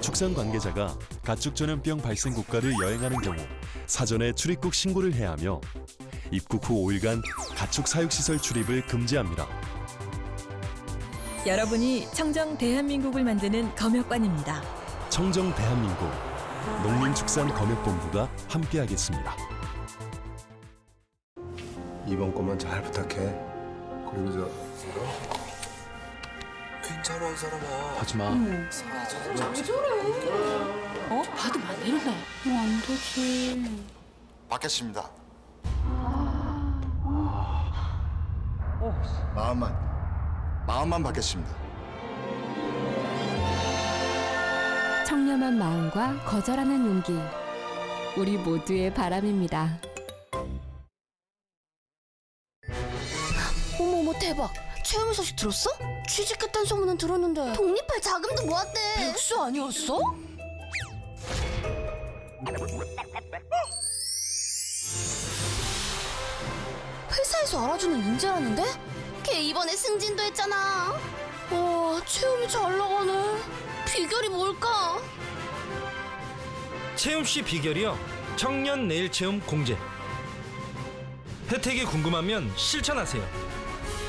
C: 축산 관계자가 가축 전염병 발생 국가를 여행하는 경우 사전에 출입국 신고를 해야 하며 입국 후 5일간 가축 사육시설 출입을 금지합니다.
D: 여러분이 청정 대한민국을 만드는 검역관입니다.
C: 청정 대한민국 농림축산검역본부가 함께하겠습니다.
F: 이번 것만 잘 부탁해. 그리고 괜찮아 이 사람아.
C: 하지마.
H: 받으면 안 되는데.
I: 안 되지.
F: 받겠습니다. 마음만 받겠습니다.
H: 청렴한 마음과 거절하는 용기. 우리 모두의 바람입니다.
I: 어머머 대박. 최영희 소식 들었어? 취직했다는 소문은 들었는데 독립할 자금도 모았대. 백수 아니었어? 회사에서 알아주는 인재라는데? 걔 이번에 승진도 했잖아. 와, 채움이 잘 나가네. 비결이 뭘까?
J: 채움 씨 비결이요. 청년 내일 채움 공제. 혜택이 궁금하면 실천하세요.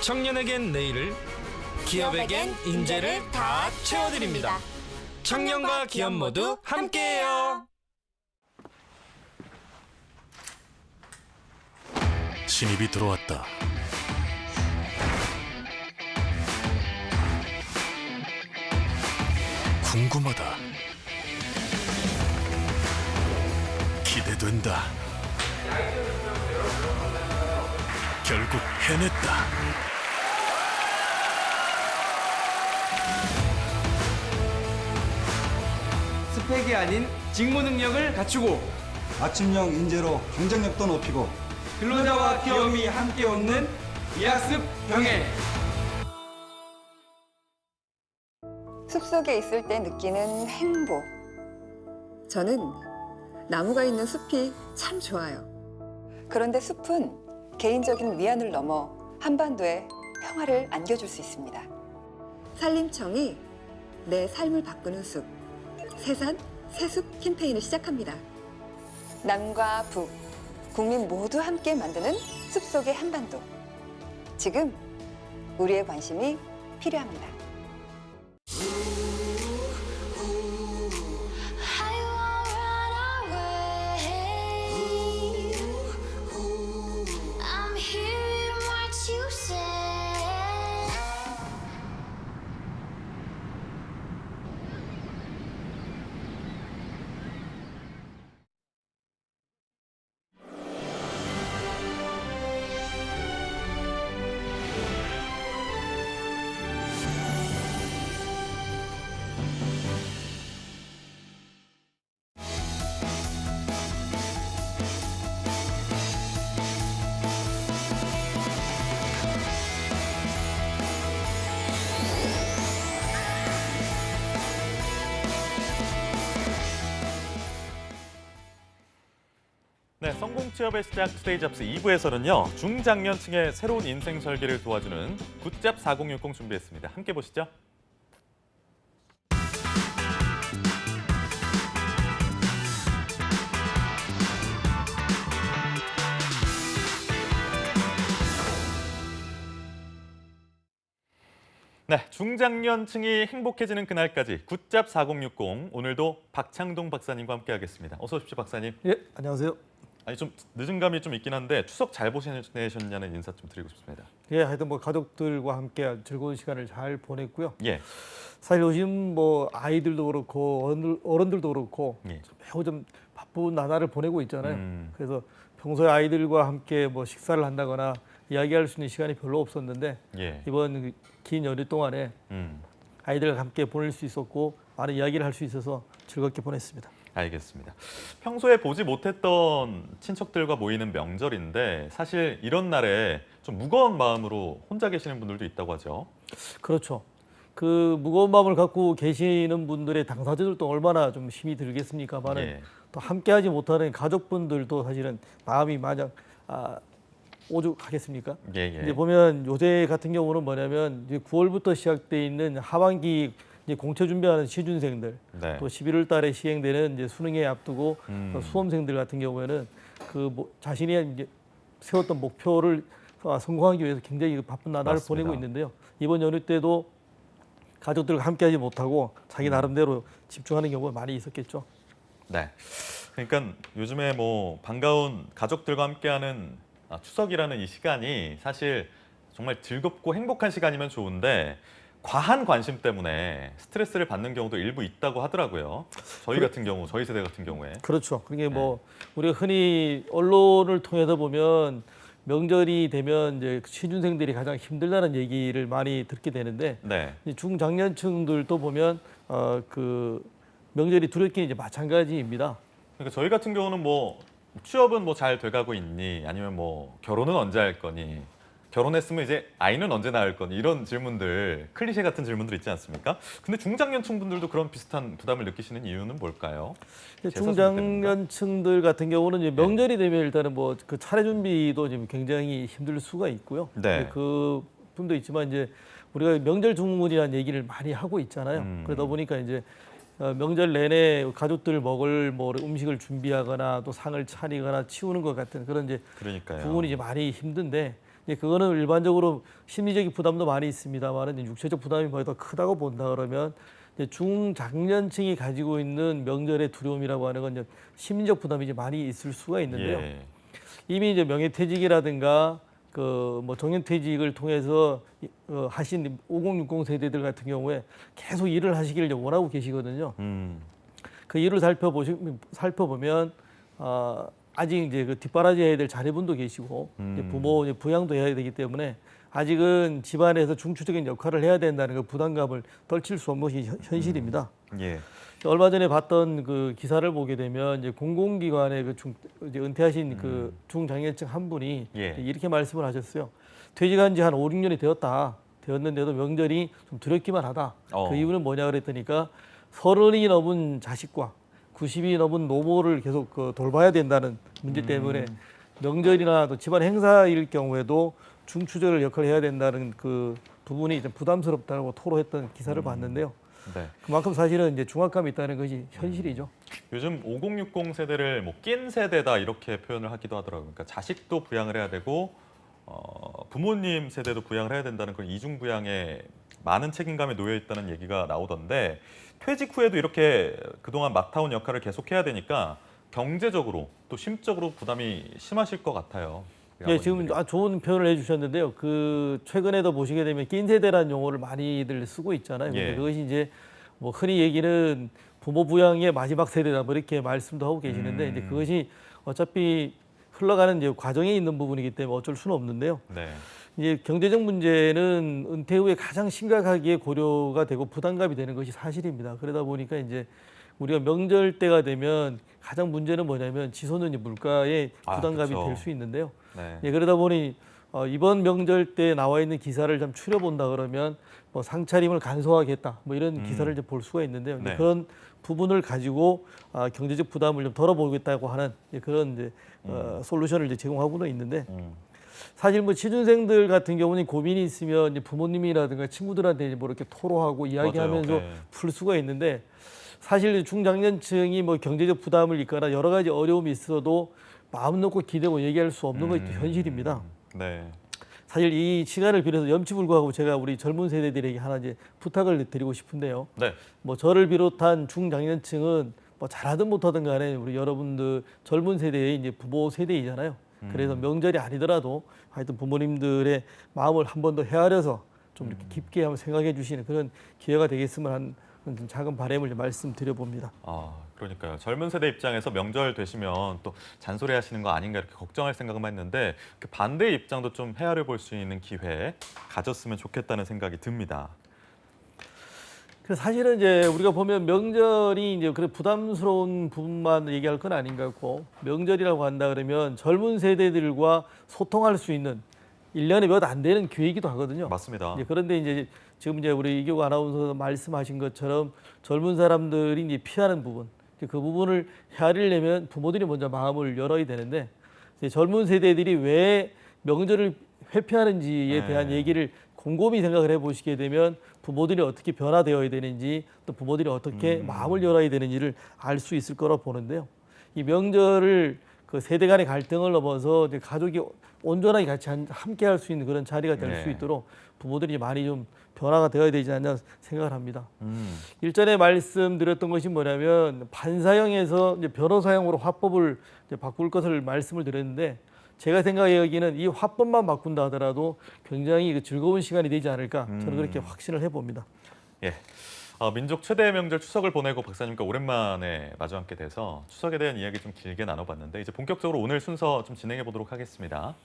J: 청년에겐 내일을, 기업에겐 인재를 다 채워드립니다. 청년과 기업 모두 함께해요.
C: 신입이 들어왔다. 궁금하다. 기대된다. 결국 해냈다.
K: 스펙이 아닌 직무 능력을 갖추고
L: 아침형 인재로 경쟁력도 높이고
K: 근로자와 기업이 함께 얻는 이학습 병행.
M: 숲속에 있을 때 느끼는 행복. 저는 나무가 있는 숲이 참 좋아요. 그런데 숲은 개인적인 위안을 넘어 한반도에 평화를 안겨줄 수 있습니다. 산림청이 내 삶을 바꾸는 숲, 새산, 새숲 캠페인을 시작합니다. 남과 북, 국민 모두 함께 만드는 숲속의 한반도. 지금 우리의 관심이 필요합니다.
A: 네, 성공 취업의 시작 투데이 잡스 2부에서는요. 중장년층의 새로운 인생 설계를 도와주는 굿잡 4060 준비했습니다. 함께 보시죠. 네, 중장년층이 행복해지는 그날까지 굿잡 4060 오늘도 박창동 박사님과 함께하겠습니다. 어서 오십시오, 박사님.
N: 예, 안녕하세요.
A: 아니 좀 늦은 감이 좀 있긴 한데 추석 잘 보내셨냐는 인사 좀 드리고 싶습니다.
N: 예, 하여튼 뭐 가족들과 함께 즐거운 시간을 잘 보냈고요.
A: 예.
N: 사실 요즘 뭐 아이들도 그렇고 어른들도 그렇고
A: 예.
N: 매우 좀 바쁜 나날을 보내고 있잖아요. 그래서 평소에 아이들과 함께 뭐 식사를 한다거나 이야기할 수 있는 시간이 별로 없었는데
A: 예.
N: 이번 긴 연휴 동안에 아이들과 함께 보낼 수 있었고 많은 이야기를 할 수 있어서 즐겁게 보냈습니다.
A: 알겠습니다. 평소에 보지 못했던 친척들과 모이는 명절인데 사실 이런 날에 좀 무거운 마음으로 혼자 계시는 분들도 있다고 하죠.
N: 그렇죠. 그 무거운 마음을 갖고 계시는 분들의 당사자들도 얼마나 좀 힘이 들겠습니까만은
A: 예.
N: 또 함께하지 못하는 가족분들도 사실은 마음이 마냥 오죽하겠습니까?
A: 예, 예.
N: 이제 보면 요새 같은 경우는 뭐냐면 이제 9월부터 시작돼 있는 하반기 이제 공채 준비하는 시준생들,
A: 네.
N: 또 11월 달에 시행되는 이제 수능에 앞두고 수험생들 같은 경우에는 자신이 이제 세웠던 목표를 성공하기 위해서 굉장히 바쁜 나날을
A: 맞습니다.
N: 보내고 있는데요. 이번 연휴 때도 가족들과 함께하지 못하고 자기 나름대로 집중하는 경우가 많이 있었겠죠.
A: 네. 그러니까 요즘에 뭐 반가운 가족들과 함께하는 추석이라는 이 시간이 사실 정말 즐겁고 행복한 시간이면 좋은데 과한 관심 때문에 스트레스를 받는 경우도 일부 있다고 하더라고요. 저희 같은 경우, 저희 세대 같은 경우에.
N: 그렇죠. 그게 뭐 우리가 흔히 언론을 통해서 보면 명절이 되면 이제 취준생들이 가장 힘들다는 얘기를 많이 듣게 되는데
A: 네.
N: 중장년층들도 보면 그 명절이 두렵긴 이제 마찬가지입니다.
A: 그러니까 저희 같은 경우는 뭐 취업은 뭐 잘 돼가고 있니? 아니면 뭐 결혼은 언제 할 거니? 결혼했으면 이제 아이는 언제 낳을 거니? 이런 질문들, 클리셰 같은 질문들 있지 않습니까? 근데 중장년층 분들도 그런 비슷한 부담을 느끼시는 이유는 뭘까요?
N: 중장년층들 같은 경우는 이제 명절이 되면 일단은 뭐 그 차례 준비도 지금 굉장히 힘들 수가 있고요.
A: 네.
N: 그 분도 있지만 이제 우리가 명절 주문이라는 얘기를 많이 하고 있잖아요. 그러다 보니까 이제 명절 내내 가족들 먹을 뭐 음식을 준비하거나 또 상을 차리거나 치우는 것 같은 그런 이제
A: 그러니까요.
N: 부분이 이제 많이 힘든데 이제 그거는 일반적으로 심리적인 부담도 많이 있습니다만은 육체적 부담이 더 크다고 본다 그러면 이제 중장년층이 가지고 있는 명절의 두려움이라고 하는 건 이제 심리적 부담이 이제 많이 있을 수가 있는데요.
A: 예.
N: 이미 이제 명예퇴직이라든가 그 뭐 정년퇴직을 통해서 하신 5060 세대들 같은 경우에 계속 일을 하시기를 이제 원하고 계시거든요. 그 일을 살펴보면 아직 이제 그 뒷바라지해야 될 자녀분도 계시고 이제 부모 이제 부양도 해야 되기 때문에 아직은 집안에서 중추적인 역할을 해야 된다는 그 부담감을 떨칠 수 없는 것이 현실입니다.
A: 예.
N: 얼마 전에 봤던 그 기사를 보게 되면 이제 공공기관의 이제 은퇴하신 그 중장년층 한 분이
A: 예.
N: 이렇게 말씀을 하셨어요. 퇴직한 지 한 5, 6년이 되었는데도 명절이 좀 두렵기만 하다. 그 이유는 뭐냐 그랬더니까 30이 넘은 자식과 90이 넘은 노모를 계속 돌봐야 된다는 문제 때문에 명절이나 또 집안 행사일 경우에도 중추적인 역할을 해야 된다는 그 부분이 좀 부담스럽다고 토로했던 기사를 봤는데요.
A: 네.
N: 그만큼 사실은 이제 중압감이 있다는 것이 현실이죠.
A: 요즘 5060 세대를 뭐 낀 세대다 이렇게 표현을 하기도 하더라고요. 그러니까 자식도 부양을 해야 되고 부모님 세대도 부양을 해야 된다는 그런 이중 부양에 많은 책임감에 놓여 있다는 얘기가 나오던데 퇴직 후에도 이렇게 그동안 맡아온 역할을 계속해야 되니까 경제적으로 또 심적으로 부담이 심하실 것 같아요.
N: 예, 지금 좋은 표현을 해주셨는데요. 그 최근에도 보시게 되면 낀 세대라는 용어를 많이들 쓰고 있잖아요.
A: 예.
N: 그것이 이제 뭐 흔히 얘기는 부모 부양의 마지막 세대다 뭐 이렇게 말씀도 하고 계시는데 이제 그것이 어차피 흘러가는 이제 과정에 있는 부분이기 때문에 어쩔 수는 없는데요.
A: 네.
N: 이제 경제적 문제는 은퇴 후에 가장 심각하게 고려가 되고 부담감이 되는 것이 사실입니다. 그러다 보니까 이제 우리가 명절 때가 되면 가장 문제는 뭐냐면 치솟는 물가의 부담감이
A: 그렇죠.
N: 될 수 있는데요.
A: 네.
N: 예, 그러다 보니 이번 명절 때 나와 있는 기사를 좀 추려본다 그러면 뭐 상차림을 간소화하겠다 뭐 이런 기사를 이제 볼 수가 있는데요.
A: 네.
N: 그런 부분을 가지고 경제적 부담을 좀 덜어보겠다고 하는 그런 이제 솔루션을 이제 제공하고는 있는데 사실 뭐 취준생들 같은 경우는 고민이 있으면 이제 부모님이라든가 친구들한테 이제 뭐 이렇게 토로하고 이야기하면서
A: 맞아요. 네.
N: 풀 수가 있는데 사실 중장년층이 뭐 경제적 부담을 있거나 여러 가지 어려움이 있어도 마음 놓고 기대고 얘기할 수 없는 것이 현실입니다.
A: 네.
N: 사실 이 시간을 빌어서 염치불구하고 제가 우리 젊은 세대들에게 하나 이제 부탁을 드리고 싶은데요.
A: 네.
N: 뭐 저를 비롯한 중장년층은 뭐 잘하든 못하든 간에 우리 여러분들 젊은 세대의 이제 부모 세대이잖아요. 그래서 명절이 아니더라도 하여튼 부모님들의 마음을 한 번 더 헤아려서 좀 이렇게 깊게 한번 생각해 주시는 그런 기회가 되겠으면 하는 좀 작은 바람을 말씀드려 봅니다.
A: 그러니까요. 젊은 세대 입장에서 명절 되시면 또 잔소리 하시는 거 아닌가 이렇게 걱정할 생각만 했는데 그 반대의 입장도 좀 헤아려 볼 수 있는 기회 가졌으면 좋겠다는 생각이 듭니다.
N: 사실은 이제 우리가 보면 명절이 이제 그래 부담스러운 부분만 얘기할 건 아닌 것 같고 명절이라고 한다 그러면 젊은 세대들과 소통할 수 있는 1년에 몇 안 되는 기회이기도 하거든요.
A: 맞습니다.
N: 그런데 이제 지금 이제 우리 이교구 아나운서 말씀하신 것처럼 젊은 사람들이 이제 피하는 부분, 그 부분을 헤아리려면 부모들이 먼저 마음을 열어야 되는데 이제 젊은 세대들이 왜 명절을 회피하는지에 대한 얘기를 곰곰이 생각을 해보시게 되면 부모들이 어떻게 변화되어야 되는지 또 부모들이 어떻게 마음을 열어야 되는지를 알 수 있을 거라고 보는데요. 이 명절을 그 세대 간의 갈등을 넘어서 이제 가족이 온전하게 같이 함께 할 수 있는 그런 자리가 될 수 있도록 부모들이 많이 좀 변화가 되어야 되지 않나 생각을 합니다. 일전에 말씀드렸던 것이 뭐냐면 판사형에서 이제 변호사형으로 화법을 이제 바꿀 것을 말씀을 드렸는데 제가 생각하기에는 이 화법만 바꾼다 하더라도 굉장히 즐거운 시간이 되지 않을까 저는 그렇게 확신을 해봅니다.
A: 예. 민족 최대의 명절 추석을 보내고 박사님과 오랜만에 마주 앉게 돼서 추석에 대한 이야기 좀 길게 나눠봤는데 이제 본격적으로 오늘 순서 좀 진행해 보도록 하겠습니다.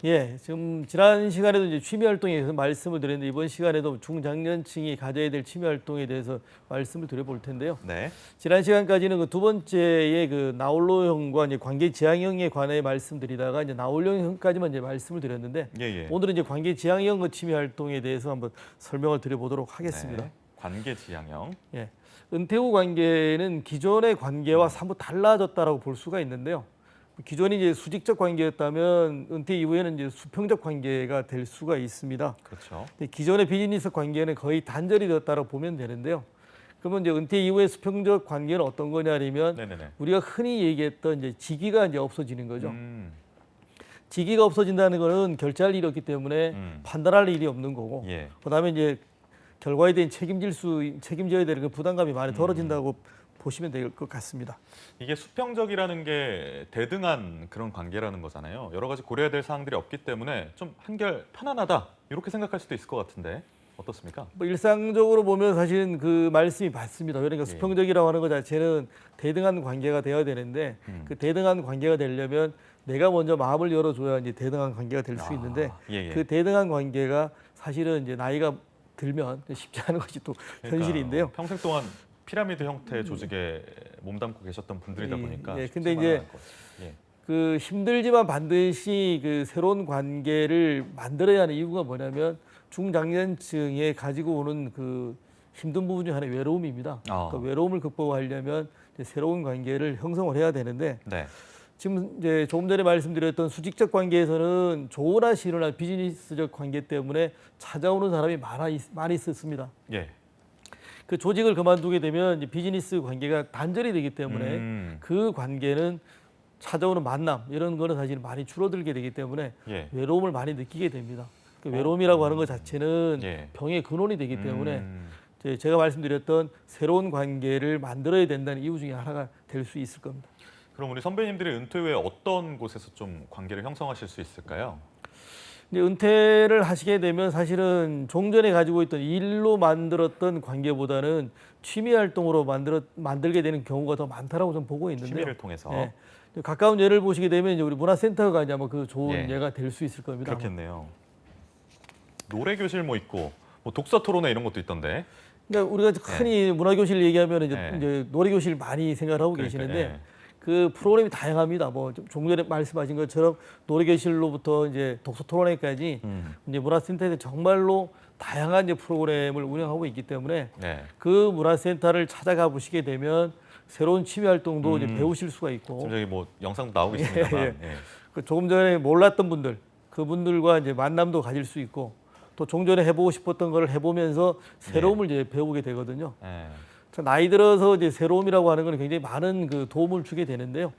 N: 예, 지금 지난 시간에도 이제 취미 활동에 대해서 말씀을 드렸는데 이번 시간에도 중장년층이 가져야 될 취미 활동에 대해서 말씀을 드려볼 텐데요.
A: 네.
N: 지난 시간까지는 그 두 번째의 그 나홀로형과 이제 관계 지향형에 관해 말씀드리다가 이제 나홀로형까지만 이제 말씀을 드렸는데 오늘은 이제 관계 지향형 그 취미 활동에 대해서 한번 설명을 드려보도록 하겠습니다.
A: 네. 관계 지향형.
N: 예, 은퇴 후 관계는 기존의 관계와 사뭇 달라졌다라고 볼 수가 있는데요. 기존이 이제 수직적 관계였다면 은퇴 이후에는 이제 수평적 관계가 될 수가 있습니다.
A: 그렇죠.
N: 기존의 비즈니스 관계는 거의 단절이 되었다고 보면 되는데요. 그러면 이제 은퇴 이후의 수평적 관계는 어떤 거냐면 우리가 흔히 얘기했던 이제 직위가 이제 없어지는 거죠. 직위가 없어진다는 거는 결제할 일이 없기 때문에 판단할 일이 없는 거고, 그다음에 이제 결과에 대한 책임져야 되는 그 부담감이 많이 덜어진다고 보시면 될 것 같습니다.
A: 이게 수평적이라는 게 대등한 그런 관계라는 거잖아요. 여러 가지 고려해야 될 사항들이 없기 때문에 좀 한결 편안하다 이렇게 생각할 수도 있을 것 같은데 어떻습니까?
N: 뭐 일상적으로 보면 사실은 그 말씀이 맞습니다. 그러니까 수평적이라고 하는 것 자체는 대등한 관계가 되어야 되는데 그 대등한 관계가 되려면 내가 먼저 마음을 열어줘야 이제 대등한 관계가 될 수 있는데 그 대등한 관계가 사실은 이제 나이가 들면 쉽지 않은 것이 또 현실인데요.
A: 평생 동안 피라미드 형태의 조직에 몸담고 계셨던 분들이다 보니까.
N: 근데 이제 그 힘들지만 반드시 그 새로운 관계를 만들어야 하는 이유가 뭐냐면 중장년층에 가지고 오는 그 힘든 부분 중 하나의 외로움입니다. 그 외로움을 극복하려면 이제 새로운 관계를 형성을 해야 되는데 지금 이제 조금 전에 말씀드렸던 수직적 관계에서는 좋으나 싫으나 비즈니스적 관계 때문에 찾아오는 사람이 많이 있었습니다. 그 조직을 그만두게 되면 이제 비즈니스 관계가 단절이 되기 때문에 그 관계는 찾아오는 만남 이런 거는 사실 많이 줄어들게 되기 때문에 외로움을 많이 느끼게 됩니다. 그 외로움이라고 하는 것 자체는 병의 근원이 되기 때문에 제가 말씀드렸던 새로운 관계를 만들어야 된다는 이유 중에 하나가 될 수 있을 겁니다.
A: 그럼 우리 선배님들이 은퇴 후에 어떤 곳에서 좀 관계를 형성하실 수 있을까요?
N: 이제 은퇴를 하시게 되면 사실은 종전에 가지고 있던 일로 만들었던 관계보다는 취미 활동으로 만들게 되는 경우가 더 많다라고 좀 보고 있는데요.
A: 취미를 통해서.
N: 가까운 예를 보시게 되면 이제 우리 문화센터가 이제 아마 그 좋은 예가 될 수 있을 겁니다.
A: 그렇겠네요. 노래 교실 뭐 있고 뭐 독서 토론회 이런 것도 있던데.
N: 그러니까 우리가 흔히 문화 교실 얘기하면 이제 노래 교실 많이 생각을 하고 계시는데 그 프로그램이 다양합니다. 뭐 조금 전에 말씀하신 것처럼 노래교실로부터 이제 독서 토론회까지 이제 문화센터에서 정말로 다양한 이제 프로그램을 운영하고 있기 때문에
A: 네.
N: 그 문화센터를 찾아가 보시게 되면 새로운 취미 활동도 이제 배우실 수가 있고.
A: 지금 여기 뭐 영상도 나오고 있습니다만.
N: 예. 그 조금 전에 몰랐던 분들, 그분들과 이제 만남도 가질 수 있고 또 종전에 해보고 싶었던 걸 해보면서 새로움을 이제 배우게 되거든요. 나이 들어서 이제 새로움이라고 하는 건 굉장히 많은 그 도움을 주게 되는데요.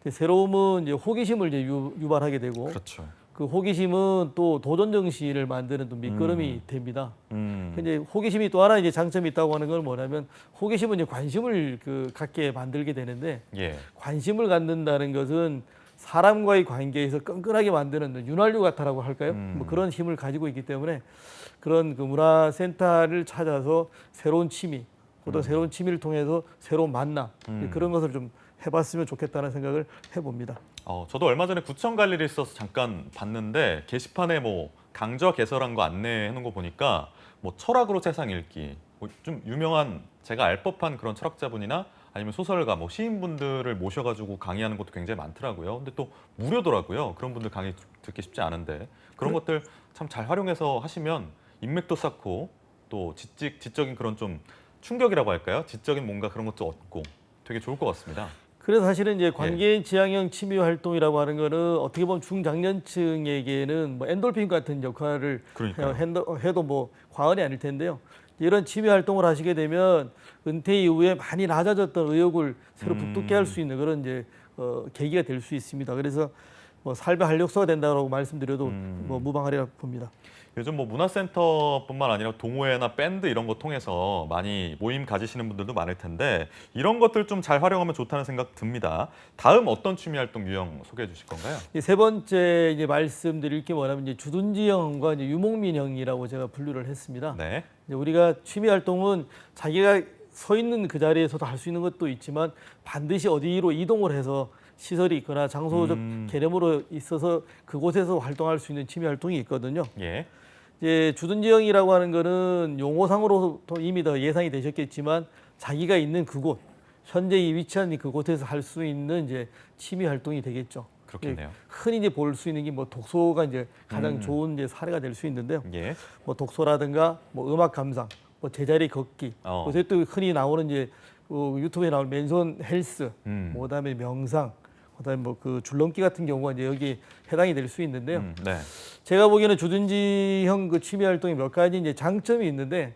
N: 새로움은 이제 호기심을 이제 유발하게 되고,
A: 그렇죠.
N: 그 호기심은 또 도전 정신을 만드는 또 밑거름이 됩니다. 근데 호기심이 또 하나 이제 장점이 있다고 하는 건 뭐냐면 호기심은 이제 관심을 그 갖게 만들게 되는데
A: 예.
N: 관심을 갖는다는 것은 사람과의 관계에서 끈끈하게 만드는 윤활유 같다라고 할까요? 뭐 그런 힘을 가지고 있기 때문에 그런 그 문화센터를 찾아서 새로운 취미, 또 새로운 취미를 통해서 새로운 만남 그런 것을 좀 해봤으면 좋겠다는 생각을 해봅니다.
A: 저도 얼마 전에 구청 갈 일이 있어서 잠깐 봤는데 게시판에 뭐 강좌 개설한 거 안내해 놓은 거 보니까 뭐 철학으로 세상 읽기, 뭐 좀 유명한 제가 알 법한 그런 철학자분이나 아니면 소설가, 뭐 시인분들을 모셔가지고 강의하는 것도 굉장히 많더라고요. 근데 또 무료더라고요. 그런 분들 강의 듣기 쉽지 않은데 그런 것들 참 잘 활용해서 하시면 인맥도 쌓고 또 지적인 그런 좀 충격이라고 할까요? 지적인 뭔가 그런 것도 얻고 되게 좋을 것 같습니다.
N: 그래서 사실은 이제 관계인 지향형 취미 활동이라고 하는 거는 어떻게 보면 중장년층에게는 뭐 엔돌핀 같은 역할을 해도 뭐 과언이 아닐 텐데요. 이런 취미 활동을 하시게 되면 은퇴 이후에 많이 낮아졌던 의욕을 새로 북돋게 할 수 있는 그런 이제 계기가 될 수 있습니다. 그래서 뭐 삶의 활력소가 된다고 말씀드려도 뭐 무방하리라 봅니다.
A: 요즘 뭐 문화센터뿐만 아니라 동호회나 밴드 이런 거 통해서 많이 모임 가지시는 분들도 많을 텐데 이런 것들 좀 잘 활용하면 좋다는 생각 듭니다. 다음 어떤 취미 활동 유형 소개해 주실 건가요?
N: 세 번째 이제 말씀드릴 게 뭐냐면 이제 주둔지 형과 이제 유목민 형이라고 제가 분류를 했습니다.
A: 네.
N: 이제 우리가 취미 활동은 자기가 서 있는 그 자리에서도 할 수 있는 것도 있지만 반드시 어디로 이동을 해서 시설이 있거나 장소적 개념으로 있어서 그곳에서 활동할 수 있는 취미 활동이 있거든요.
A: 예.
N: 이제 주둔지형이라고 하는 거는 용어상으로도 이미 더 예상이 되셨겠지만 자기가 있는 그곳, 현재 이 위치한 그곳에서 할 수 있는 이제 취미 활동이 되겠죠.
A: 그렇겠네요.
N: 흔히 이제 볼 수 있는 게 뭐 독서가 이제 가장 좋은 이제 사례가 될 수 있는데요.
A: 예.
N: 뭐 독서라든가 뭐 음악 감상, 뭐 제자리 걷기, 요새 또 흔히 나오는 이제 유튜브에 나오는 맨손 헬스, 뭐 그다음에 명상, 그다음에 뭐 그 줄넘기 같은 경우가 이제 여기 해당이 될 수 있는데요.
A: 네.
N: 제가 보기에는 주둔지형 그 취미 활동이 몇 가지 이제 장점이 있는데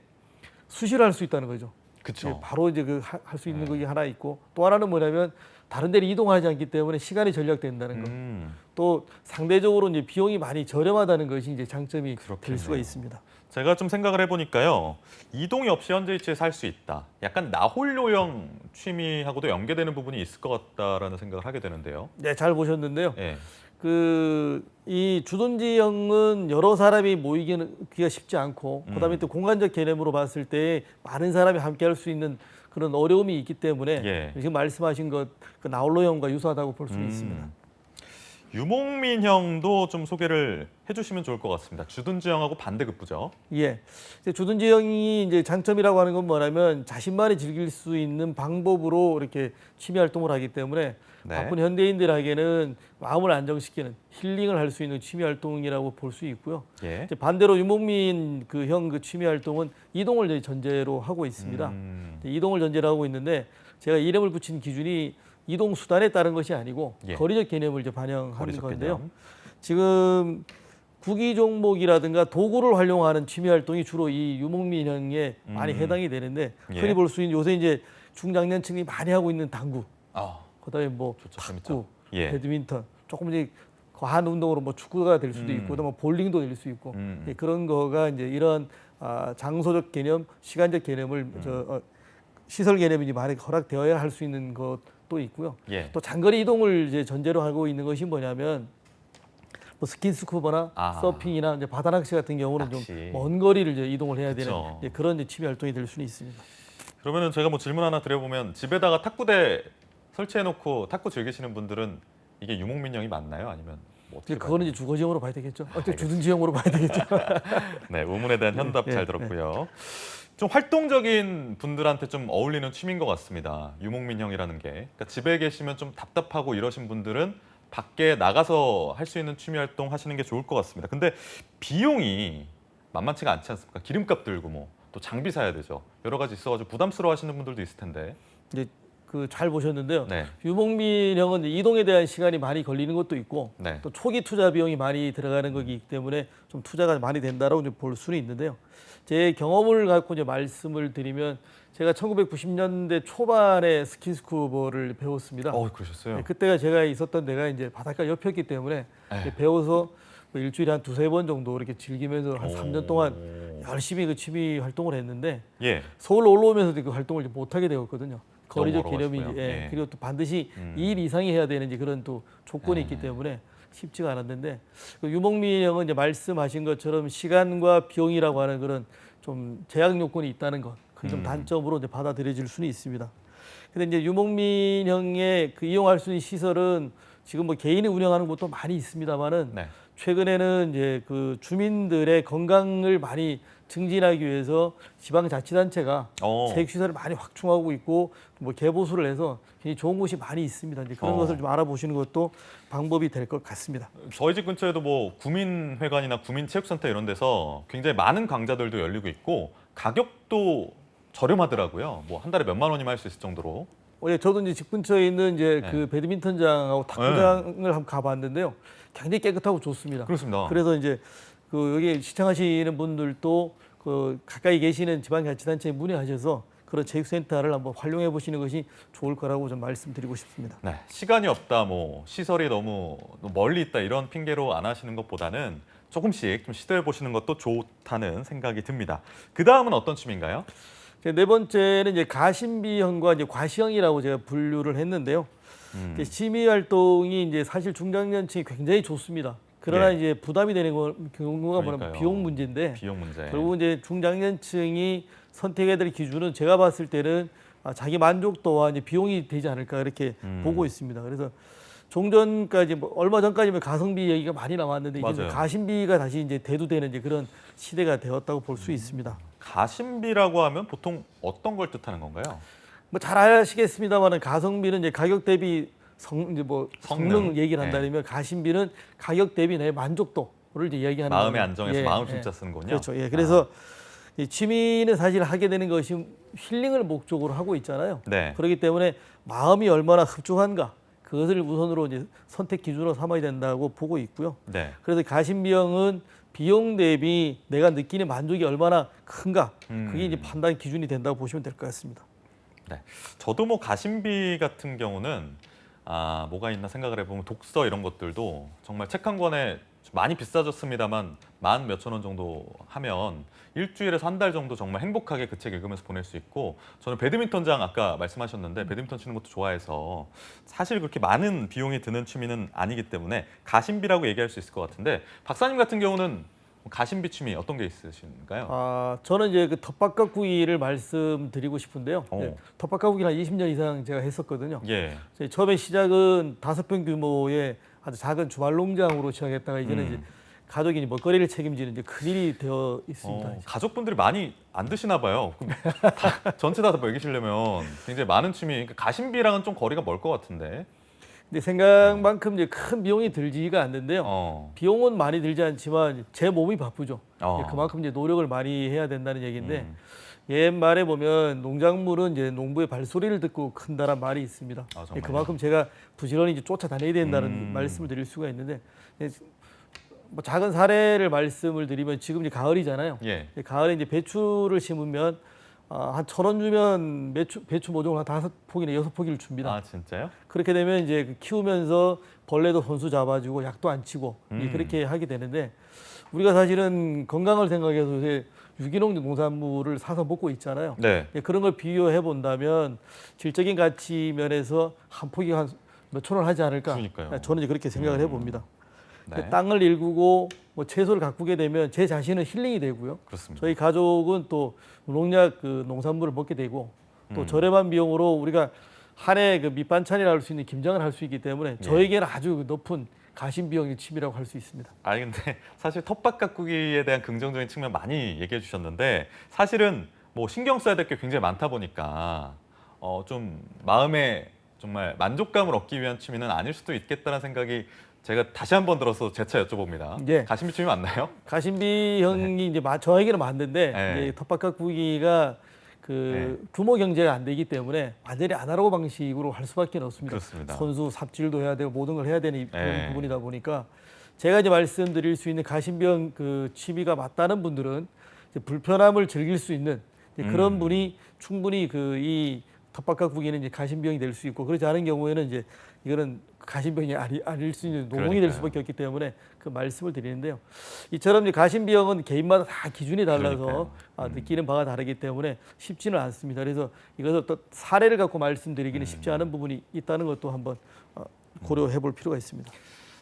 N: 수시로 할 수 있다는 거죠.
A: 그렇죠.
N: 바로 이제 그 할 수 있는 게 하나 있고 또 하나는 뭐냐면 다른 데를 이동하지 않기 때문에 시간이 절약된다는 거. 또 상대적으로 이제 비용이 많이 저렴하다는 것이 이제 장점이 될 수가 있습니다.
A: 제가 좀 생각을 해보니까요. 이동이 없이 현재 위치에서 할 수 있다. 약간 나홀로형 취미하고도 연계되는 부분이 있을 것 같다라는 생각을 하게 되는데요.
N: 네, 잘 보셨는데요.
A: 예.
N: 이 주둔지형은 여러 사람이 모이기가 쉽지 않고 그다음에 또 공간적 개념으로 봤을 때 많은 사람이 함께 할 수 있는 그런 어려움이 있기 때문에 지금 말씀하신 것 그 나홀로형과 유사하다고 볼 수 있습니다.
A: 유목민 형도 좀 소개를 해주시면 좋을 것 같습니다. 주둔지 형하고 반대급부죠.
N: 예, 주둔지 형이 이제 장점이라고 하는 건 뭐냐면 자신만이 즐길 수 있는 방법으로 이렇게 취미 활동을 하기 때문에 바쁜 현대인들에게는 마음을 안정시키는 힐링을 할 수 있는 취미 활동이라고 볼 수 있고요.
A: 예.
N: 이제 반대로 유목민 그 형 그 취미 활동은 이동을 이제 전제로 하고 있습니다. 이동을 전제로 하고 있는데 제가 이름을 붙인 기준이 이동 수단에 따른 것이 아니고 거리적 개념을 이제 반영하는 건데요. 지금 구기 종목이라든가 도구를 활용하는 취미 활동이 주로 이 유목민 형에 많이 해당이 되는데 흔히 볼 수 있는 요새 이제 중장년층이 많이 하고 있는 당구, 그다음에 뭐 탁구, 배드민턴, 조금 이제 과한 운동으로 뭐 축구가 될 수도 있고, 뭐 볼링도 될 수 있고 그런 거가 이제 이런 장소적 개념, 시간적 개념을 시설 개념이 많이 허락되어야 할 수 있는 것도 있고요. 또 장거리 이동을 이제 전제로 하고 있는 것이 뭐냐면 뭐 스킨스쿠버나 서핑이나 이제 바다낚시 같은 경우는 좀 먼 거리를 이제 이동을 해야 되는 그런 이제 취미 활동이 될 수는 있습니다.
A: 그러면은 제가 뭐 질문 하나 드려보면 집에다가 탁구대 설치해놓고 탁구 즐기시는 분들은 이게 유목민 형이 맞나요? 아니면 뭐 어떻게?
N: 그거는 이제 주거지형으로 봐야 되겠죠. 주둔지형으로 봐야 되겠죠.
A: 네, 우문에 대한 현답 잘 들었고요. 좀 활동적인 분들한테 좀 어울리는 취미인 것 같습니다. 유목민 형이라는 게. 그러니까 집에 계시면 좀 답답하고 이러신 분들은 밖에 나가서 할 수 있는 취미 활동 하시는 게 좋을 것 같습니다. 근데 비용이 만만치가 않지 않습니까? 기름값 들고 뭐 또 장비 사야 되죠. 여러 가지 있어가지고 부담스러워 하시는 분들도 있을 텐데.
N: 이제 그 잘 보셨는데요.
A: 네.
N: 유목민 형은 이동에 대한 시간이 많이 걸리는 것도 있고
A: 네.
N: 또 초기 투자 비용이 많이 들어가는 거기 때문에 좀 투자가 많이 된다라고 이제 볼 수는 있는데요. 제 경험을 갖고 이제 말씀을 드리면 제가 1990년대 초반에 스킨스쿠버를 배웠습니다.
A: 그러셨어요?
N: 네, 그때가 제가 있었던 데가 이제 바닷가 옆이었기 때문에
A: 네.
N: 배워서 뭐 일주일에 한 두세 번 정도 이렇게 즐기면서 한 3년 동안 열심히 그 취미 활동을 했는데
A: 예.
N: 서울로 올라오면서도 그 활동을 이제 못하게 되었거든요. 거리적
A: 너무
N: 개념이
A: 어려워서
N: 예.
A: 예.
N: 그리고 또 반드시 2일 이상이 해야 되는 그런 또 조건이 있기 때문에 쉽지가 않았는데 그 유목민 형은 이제 말씀하신 것처럼 시간과 비용이라고 하는 그런 좀 제약 요건이 있다는 것, 그게 좀 단점으로 이제 받아들여질 수는 있습니다. 근데 이제 유목민 형의 그 이용할 수 있는 시설은 지금 뭐 개인이 운영하는 곳도 많이 있습니다만은
A: 네.
N: 최근에는 이제 그 주민들의 건강을 많이 증진하기 위해서 지방자치단체가 체육시설을 많이 확충하고 있고 뭐 개보수를 해서 굉장히 좋은 곳이 많이 있습니다. 이제 그런 것을 좀 알아보시는 것도 방법이 될 것 같습니다.
A: 저희 집 근처에도 뭐 구민회관이나 구민체육센터 이런 데서 굉장히 많은 강좌들도 열리고 있고 가격도 저렴하더라고요. 뭐 한 달에 몇만 원이면 할 수 있을 정도로.
N: 예, 저도 이제 집 근처에 있는 이제
A: 네.
N: 그 배드민턴장하고 탁구장을 한번 가봤는데요. 굉장히 깨끗하고 좋습니다.
A: 그렇습니다.
N: 그래서 이제 그 여기 시청하시는 분들도 그 가까이 계시는 지방자치단체에 문의하셔서 그런 체육센터를 한번 활용해 보시는 것이 좋을 거라고 좀 말씀드리고 싶습니다.
A: 네, 시간이 없다, 뭐 시설이 너무 멀리 있다 이런 핑계로 안 하시는 것보다는 조금씩 좀 시도해 보시는 것도 좋다는 생각이 듭니다. 그 다음은 어떤 취미인가요?
N: 네 번째는 이제 가심비형과 이제 과시형이라고 제가 분류를 했는데요. 취미 활동이 이제 사실 중장년층이 굉장히 좋습니다. 그러나
A: 예.
N: 이제 부담이 되는 경우가 뭐냐면 비용 문제인데
A: 비용 문제.
N: 결국 이제 중장년층이 선택해야 될 기준은 제가 봤을 때는 자기 만족도와 이제 비용이 되지 않을까 이렇게 보고 있습니다. 그래서 종전까지 뭐 얼마 전까지는 가성비 얘기가 많이 나왔는데 이제
A: 맞아요.
N: 가심비가 다시 이제 대두되는 이제 그런 시대가 되었다고 볼 수 있습니다.
A: 가심비라고 하면 보통 어떤 걸 뜻하는 건가요?
N: 뭐 잘 아시겠습니다만은 가성비는 이제 가격 대비 성능 얘기를 한다면 가심비는 가격 대비 내 만족도를 이제 이야기하는
A: 마음의
N: 거예요.
A: 안정에서 마음 숨자 쓰는군요.
N: 그렇죠. 예. 그래서 이 취미는 사실 하게 되는 것이 힐링을 목적으로 하고 있잖아요.
A: 네.
N: 그렇기 때문에 마음이 얼마나 흡족한가 그것을 우선으로 이제 선택 기준으로 삼아야 된다고 보고 있고요.
A: 네.
N: 그래서 가심비형은 비용 대비 내가 느끼는 만족이 얼마나 큰가 그게 이제 판단 기준이 된다고 보시면 될 것 같습니다.
A: 네. 저도 뭐 가심비 같은 경우는 뭐가 있나 생각을 해보면 독서 이런 것들도 정말 책 한 권에 많이 비싸졌습니다만 10,000 몇천 원 정도 하면 일주일에서 한 달 정도 정말 행복하게 그 책 읽으면서 보낼 수 있고 저는 배드민턴장 아까 말씀하셨는데 배드민턴 치는 것도 좋아해서 사실 그렇게 많은 비용이 드는 취미는 아니기 때문에 가심비라고 얘기할 수 있을 것 같은데 박사님 같은 경우는 가심비 취미 어떤 게 있으신가요?
N: 저는 이제 그 텃밭가꾸기를 말씀드리고 싶은데요. 네, 텃밭가꾸기를 한 20년 이상 제가 했었거든요.
A: 예.
N: 처음에 시작은 5평 규모의 아주 작은 주말 농장으로 시작했다가 이제는 이제 가족이 먹거리를 책임지는 이제 큰일이 되어 있습니다.
A: 가족분들이 많이 안 드시나 봐요. 그럼 전체 다 먹이시려면 굉장히 많은 취미, 그러니까 가심비랑은 좀 거리가 멀 것 같은데.
N: 근데 생각만큼 이제 큰 비용이 들지가 않는데요. 비용은 많이 들지 않지만 제 몸이 바쁘죠. 그만큼 이제 노력을 많이 해야 된다는 얘기인데 옛말에 보면 농작물은 이제 농부의 발소리를 듣고 큰다란 말이 있습니다. 그만큼 제가 부지런히 이제 쫓아다녀야 된다는 말씀을 드릴 수가 있는데 뭐 작은 사례를 말씀을 드리면 지금 이제 가을이잖아요.
A: 예.
N: 가을에 이제 배추를 심으면 한 1,000원 주면 배추 모종을 한 5포기나 6포기를 줍니다.
A: 아 진짜요?
N: 그렇게 되면 이제 키우면서 벌레도 손수 잡아주고 약도 안 치고 그렇게 하게 되는데 우리가 사실은 건강을 생각해서 요새 유기농 농산물을 사서 먹고 있잖아요.
A: 네.
N: 그런 걸 비교해 본다면 질적인 가치 면에서 한 포기 한 몇천 원 하지 않을까.
A: 그러니까요.
N: 저는 이제 그렇게 생각을 해봅니다.
A: 네.
N: 땅을 일구고 뭐 채소를 가꾸게 되면 제 자신은 힐링이 되고요.
A: 그렇습니다.
N: 저희 가족은 또 농약 그 농산물을 먹게 되고 또 저렴한 비용으로 우리가 한 해 그 밑반찬이라 할 수 있는 김장을 할 수 있기 때문에 저에게는 아주 높은 가심 비용의 취미라고 할 수 있습니다.
A: 근데 사실 텃밭 가꾸기에 대한 긍정적인 측면 많이 얘기해 주셨는데 사실은 뭐 신경 써야 될 게 굉장히 많다 보니까 좀 마음에 정말 만족감을 얻기 위한 취미는 아닐 수도 있겠다는 생각이 제가 다시 한번 들어서 재차 여쭤봅니다.
N: 예.
A: 가심비 취미 맞나요?
N: 가심비 형이 이제 저에게는 맞는데
A: 네.
N: 이제 텃밭가꾸기가 그 규모 경제가 안 되기 때문에 완전히 아날로그 방식으로 할 수밖에 없습니다.
A: 그렇습니다.
N: 선수 삽질도 해야 되고 모든 걸 해야 되는 그런
A: 네.
N: 부분이다 보니까 제가 이제 말씀드릴 수 있는 가심병 그 취미가 맞다는 분들은 이제 불편함을 즐길 수 있는 이제 그런 분이 충분히 그 이 텃밭가꾸기는 이제 가심병이 될 수 있고 그렇지 않은 경우에는 이제 이거는 가심병이 아닐 수 있는 노동이 될 수밖에 없기 때문에 그 말씀을 드리는데요. 이처럼 이제 가심병은 개인마다 다 기준이 달라서 느끼는 바가 다르기 때문에 쉽지는 않습니다. 그래서 이것을 또 사례를 갖고 말씀드리기는 쉽지 않은 부분이 있다는 것도 한번 고려해 볼 필요가 있습니다.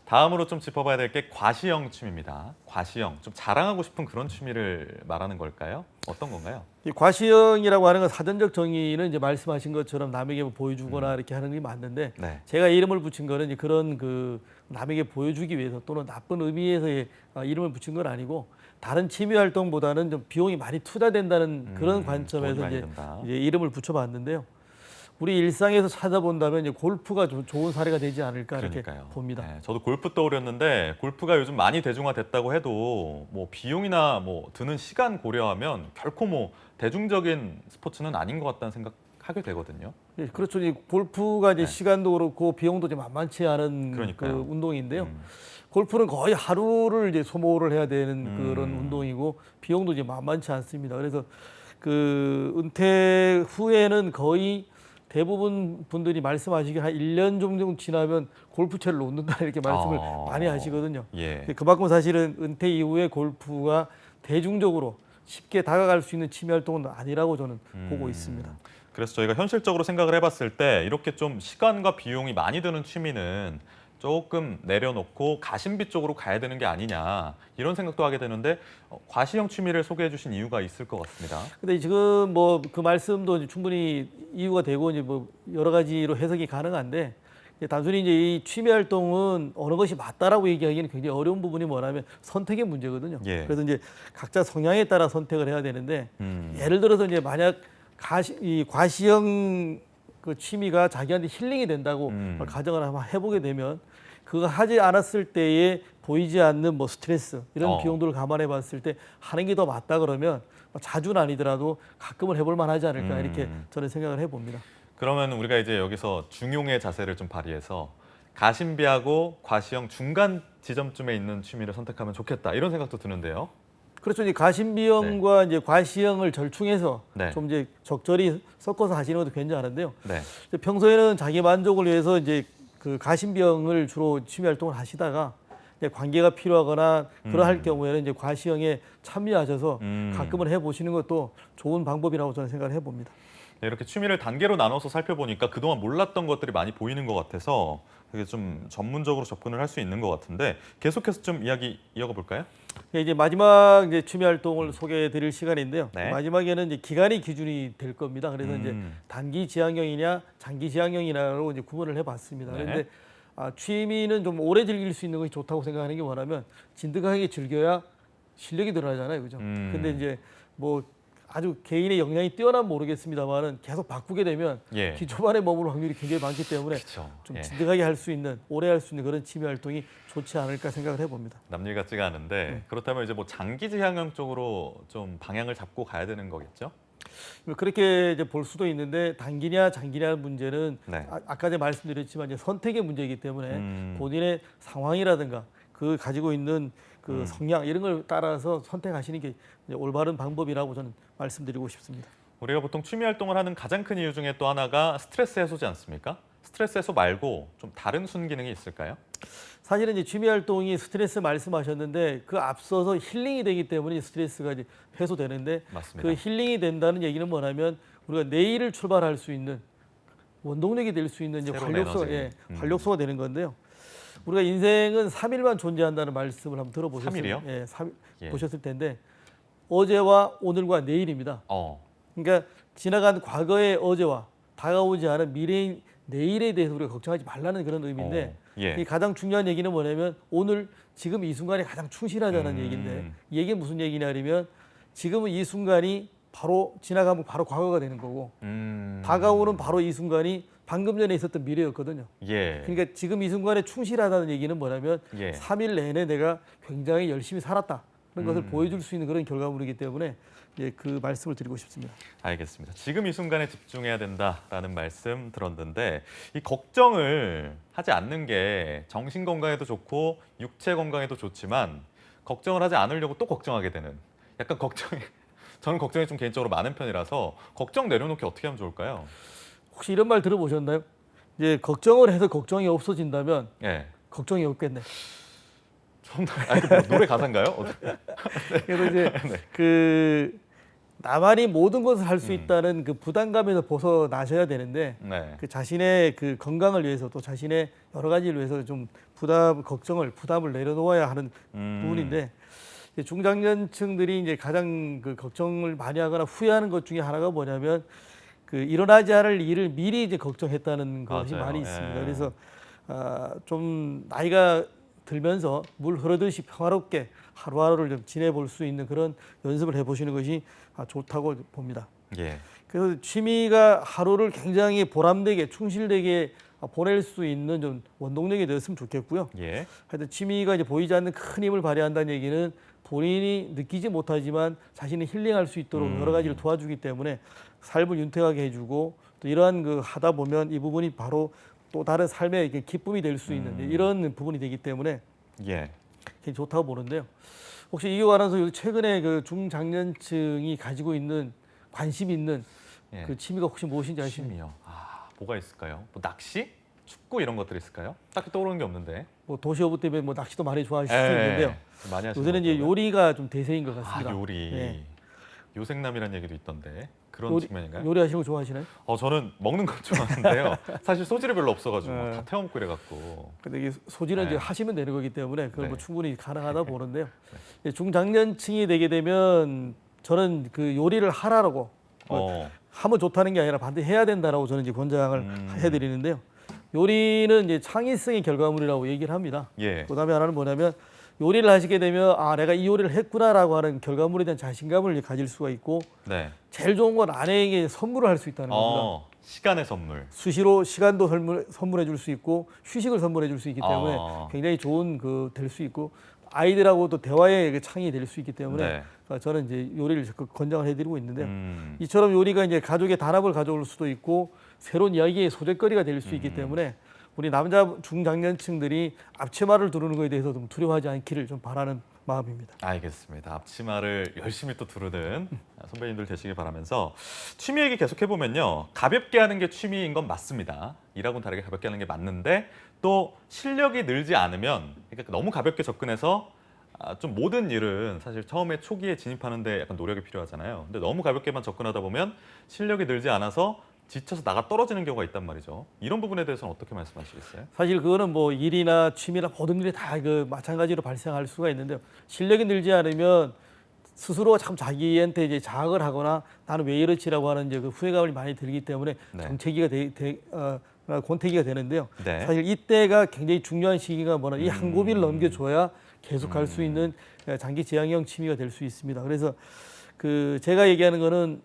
A: 다음으로 좀 짚어봐야 될 게 과시형 취미입니다. 과시형, 좀 자랑하고 싶은 그런 취미를 말하는 걸까요? 어떤 건가요?
N: 이 과시형이라고 하는 건 사전적 정의는 이제 말씀하신 것처럼 남에게 뭐 보여주거나 이렇게 하는 게 맞는데
A: 네.
N: 제가 이름을 붙인 거는 이제 그런 그 남에게 보여주기 위해서 또는 나쁜 의미에서의 이름을 붙인 건 아니고 다른 취미 활동보다는 좀 비용이 많이 투자된다는 그런 관점에서 이제 이름을 붙여봤는데요. 우리 일상에서 찾아본다면 이제 골프가 좀 좋은 사례가 되지 않을까 이렇게 봅니다.
A: 네, 저도 골프 떠오르는데 골프가 요즘 많이 대중화됐다고 해도 뭐 비용이나 뭐 드는 시간 고려하면 결코 뭐 대중적인 스포츠는 아닌 것 같다는 생각하게 되거든요.
N: 네, 그렇죠. 이 골프가 이제 시간도 그렇고 비용도 좀 만만치 않은 그 운동인데요. 골프는 거의 하루를 이제 소모를 해야 되는 그런 운동이고 비용도 이제 만만치 않습니다. 그래서 그 은퇴 후에는 거의 대부분 분들이 말씀하시기에 한 1년 정도 지나면 골프채를 놓는다 이렇게 말씀을 많이 하시거든요.
A: 예.
N: 그만큼 사실은 은퇴 이후에 골프가 대중적으로 쉽게 다가갈 수 있는 취미 활동은 아니라고 저는 보고 있습니다.
A: 그래서 저희가 현실적으로 생각을 해봤을 때 이렇게 좀 시간과 비용이 많이 드는 취미는 조금 내려놓고 가심비 쪽으로 가야 되는 게 아니냐 이런 생각도 하게 되는데 과시형 취미를 소개해 주신 이유가 있을 것 같습니다.
N: 근데 지금 뭐 그 말씀도 충분히 이유가 되고 이제 뭐 여러 가지로 해석이 가능한데 단순히 이제 이 취미 활동은 어느 것이 맞다라고 얘기하기는 굉장히 어려운 부분이 뭐냐면 선택의 문제거든요.
A: 예.
N: 그래서 이제 각자 성향에 따라 선택을 해야 되는데 예를 들어서 이제 만약 이 과시형 그 취미가 자기한테 힐링이 된다고 가정을 한번 해보게 되면 그거 하지 않았을 때에 보이지 않는 뭐 스트레스 이런 비용들을 감안해 봤을 때 하는 게 더 맞다 그러면 자주는 아니더라도 가끔은 해볼 만하지 않을까 이렇게 저는 생각을 해봅니다.
A: 그러면 우리가 이제 여기서 중용의 자세를 좀 발휘해서 가심비하고 과시형 중간 지점쯤에 있는 취미를 선택하면 좋겠다 이런 생각도 드는데요.
N: 그렇죠. 이제 가심비형과 이제 과시형을 절충해서 좀 이제 적절히 섞어서 하시는 것도 괜찮은데요. 평소에는 자기 만족을 위해서 이제 그 가심비형을 주로 취미 활동을 하시다가 이제 관계가 필요하거나 그러할 경우에는 이제 과시형에 참여하셔서 가끔은 해보시는 것도 좋은 방법이라고 저는 생각을 해봅니다.
A: 네, 이렇게 취미를 단계로 나눠서 살펴보니까 그동안 몰랐던 것들이 많이 보이는 것 같아서 되게 좀 전문적으로 접근을 할 수 있는 것 같은데 계속해서 좀 이야기 이어가 볼까요?
N: 네, 이제 마지막 이제 취미 활동을 소개해드릴 시간인데요. 마지막에는 이제 기간이 기준이 될 겁니다. 그래서 이제 단기 지향형이냐 장기 지향형이냐로 이제 구분을 해봤습니다. 그런데 취미는 좀 오래 즐길 수 있는 것이 좋다고 생각하는 게 뭐냐면 진득하게 즐겨야 실력이 늘어나잖아요, 그죠? 근데 이제 뭐 아주 개인의 역량이 뛰어나면 모르겠습니다만은 계속 바꾸게 되면 기초반에 머무를 확률이 굉장히 많기 때문에 좀 진득하게 할 수 있는, 오래 할 수 있는 그런 취미 활동이 좋지 않을까 생각을 해봅니다.
A: 남일 같지가 않은데 그렇다면 이제 뭐 장기 지향형 쪽으로 좀 방향을 잡고 가야 되는 거겠죠?
N: 그렇게 이제 볼 수도 있는데 단기냐 장기냐 문제는 아까 제가 말씀드렸지만 이제 선택의 문제이기 때문에 본인의 상황이라든가 그 가지고 있는 그 성향 이런 걸 따라서 선택하시는 게 올바른 방법이라고 저는 말씀드리고 싶습니다.
A: 우리가 보통 취미 활동을 하는 가장 큰 이유 중에 또 하나가 스트레스 해소지 않습니까? 스트레스 해소 말고 좀 다른 순기능이 있을까요?
N: 사실은 이제 취미 활동이 스트레스 말씀하셨는데 그 앞서서 힐링이 되기 때문에 스트레스가 이제 해소되는데 그 힐링이 된다는 얘기는 뭐냐면 우리가 내일을 출발할 수 있는 원동력이 될 수 있는 이제 활력소가 되는 건데요. 우리가 인생은 3일만 존재한다는 말씀을 한번 들어보셨어요?
A: 3일이요?
N: 보셨을 텐데 어제와 오늘과 내일입니다. 그러니까 지나간 과거의 어제와 다가오지 않은 미래인 내일에 대해서 우리가 걱정하지 말라는 그런 의미인데 이 가장 중요한 얘기는 뭐냐면 오늘 지금 이 순간에 가장 충실하자는 얘기인데 이 얘기는 무슨 얘기냐면 지금은 이 순간이 바로 지나가면 바로 과거가 되는 거고 다가오는 바로 이 순간이 방금 전에 있었던 미래였거든요.
A: 예.
N: 그러니까 지금 이 순간에 충실하다는 얘기는 뭐냐면
A: 예.
N: 3일 내내 내가 굉장히 열심히 살았다는 것을 보여줄 수 있는 그런 결과물이기 때문에 그 말씀을 드리고 싶습니다.
A: 알겠습니다. 지금 이 순간에 집중해야 된다라는 말씀 들었는데 이 걱정을 하지 않는 게 정신 건강에도 좋고 육체 건강에도 좋지만 걱정을 하지 않으려고 또 걱정하게 되는 약간 저는 걱정이 좀 개인적으로 많은 편이라서 걱정 내려놓기 어떻게 하면 좋을까요?
N: 혹시 이런 말 들어보셨나요? 이제 걱정을 해서 걱정이 없어진다면
A: 예.
N: 걱정이 없겠네.
A: 뭐 노래 가사인가요?
N: 그래서 이제
A: 네.
N: 그 나만이 모든 것을 할 수 있다는 그 부담감에서 벗어나셔야 되는데
A: 네.
N: 그 자신의 그 건강을 위해서 또 자신의 여러 가지를 위해서 좀 부담을 내려놓아야 하는 부분인데 중장년층들이 이제 가장 그 걱정을 많이 하거나 후회하는 것 중에 하나가 뭐냐면 그 일어나지 않을 일을 미리 이제 걱정했다는 것이
A: 맞아요.
N: 많이 있습니다.
A: 예.
N: 그래서 좀 나이가 들면서 물 흐르듯이 평화롭게 하루하루를 좀 지내볼 수 있는 그런 연습을 해보시는 것이 좋다고 봅니다.
A: 예.
N: 그래서 취미가 하루를 굉장히 보람되게 충실되게 보낼 수 있는 좀 원동력이 되었으면 좋겠고요.
A: 예.
N: 하여튼 취미가 이제 보이지 않는 큰 힘을 발휘한다는 얘기는 본인이 느끼지 못하지만 자신이 힐링할 수 있도록 여러 가지를 도와주기 때문에 삶을 윤택하게 해주고 또 이러한 그 하다 보면 이 부분이 바로 또 다른 삶의 기쁨이 될 수 있는 이런 부분이 되기 때문에
A: 예.
N: 굉장히 좋다고 보는데요. 혹시 이거 아나운서 최근에 그 중장년층이 가지고 있는 관심 있는
A: 예.
N: 그 취미가 혹시 무엇인지 아십니까?
A: 취미요. 뭐가 있을까요? 뭐 낚시? 축구 이런 것들이 있을까요? 딱히 떠오르는 게 없는데.
N: 뭐 도시어부 때문에 뭐 낚시도 많이 좋아하실 수 있는데요.
A: 많이 하시는
N: 요새는 이제 요리가 좀 대세인 것 같습니다.
A: 요리.
N: 예.
A: 요생남이라는 얘기도 있던데 그런 측면인가요?
N: 요리하시는 거 좋아하시나요?
A: 저는 먹는 거 좋아하는데요. 사실 소질이 별로 없어가지고 다 태워먹고 이래갖고.
N: 근데 이게 소질은 이제 하시면 되는 거기 때문에 그건 뭐
A: 네.
N: 충분히 가능하다 보는데요. 중장년층이 되게 되면 저는 그 요리를 하라고 하면 좋다는 게 아니라 반드시 해야 된다라고 저는 이제 권장을 해드리는데요. 요리는 이제 창의성의 결과물이라고 얘기를 합니다.
A: 예.
N: 그다음에 하나는 뭐냐면 요리를 하시게 되면 내가 이 요리를 했구나라고 하는 결과물에 대한 자신감을 가질 수가 있고
A: 네.
N: 제일 좋은 건 아내에게 선물을 할 수 있다는 겁니다.
A: 시간의 선물.
N: 수시로 시간도 선물해 줄 수 있고 휴식을 선물해 줄 수 있기 때문에 굉장히 좋은 될 수 있고 아이들하고도 대화의 창이 될 수 있기 때문에 저는 이제 요리를 적극 권장을 해드리고 있는데요. 이처럼 요리가 이제 가족의 단합을 가져올 수도 있고 새로운 이야기의 소재거리가 될 수 있기 때문에 우리 남자 중장년층들이 앞치마를 두르는 것에 대해서 좀 두려워하지 않기를 좀 바라는 마음입니다.
A: 알겠습니다. 앞치마를 열심히 또 두르는 선배님들 되시길 바라면서 취미 얘기 계속 해보면요. 가볍게 하는 게 취미인 건 맞습니다. 일하고는 다르게 가볍게 하는 게 맞는데 또 실력이 늘지 않으면 그러니까 너무 가볍게 접근해서 좀 모든 일은 사실 처음에 초기에 진입하는데 약간 노력이 필요하잖아요. 근데 너무 가볍게만 접근하다 보면 실력이 늘지 않아서 지쳐서 나가 떨어지는 경우가 있단 말이죠. 이런 부분에 대해서는 어떻게 말씀하시겠어요?
N: 사실 그거는 뭐 일이나 취미나 모든 일이 다 마찬가지로 발생할 수가 있는데요. 실력이 늘지 않으면 스스로 참 자기한테 이제 자학을 하거나 나는 왜 이렇지라고 하는 이제 그 후회감을 많이 들기 때문에 정체기가 권태기가 되는데요. 사실 이때가 굉장히 중요한 시기가 뭐냐 이 한 고비를 넘겨줘야 계속 갈 수 있는 장기 지향형 취미가 될 수 있습니다. 그래서 그 제가 얘기하는 거는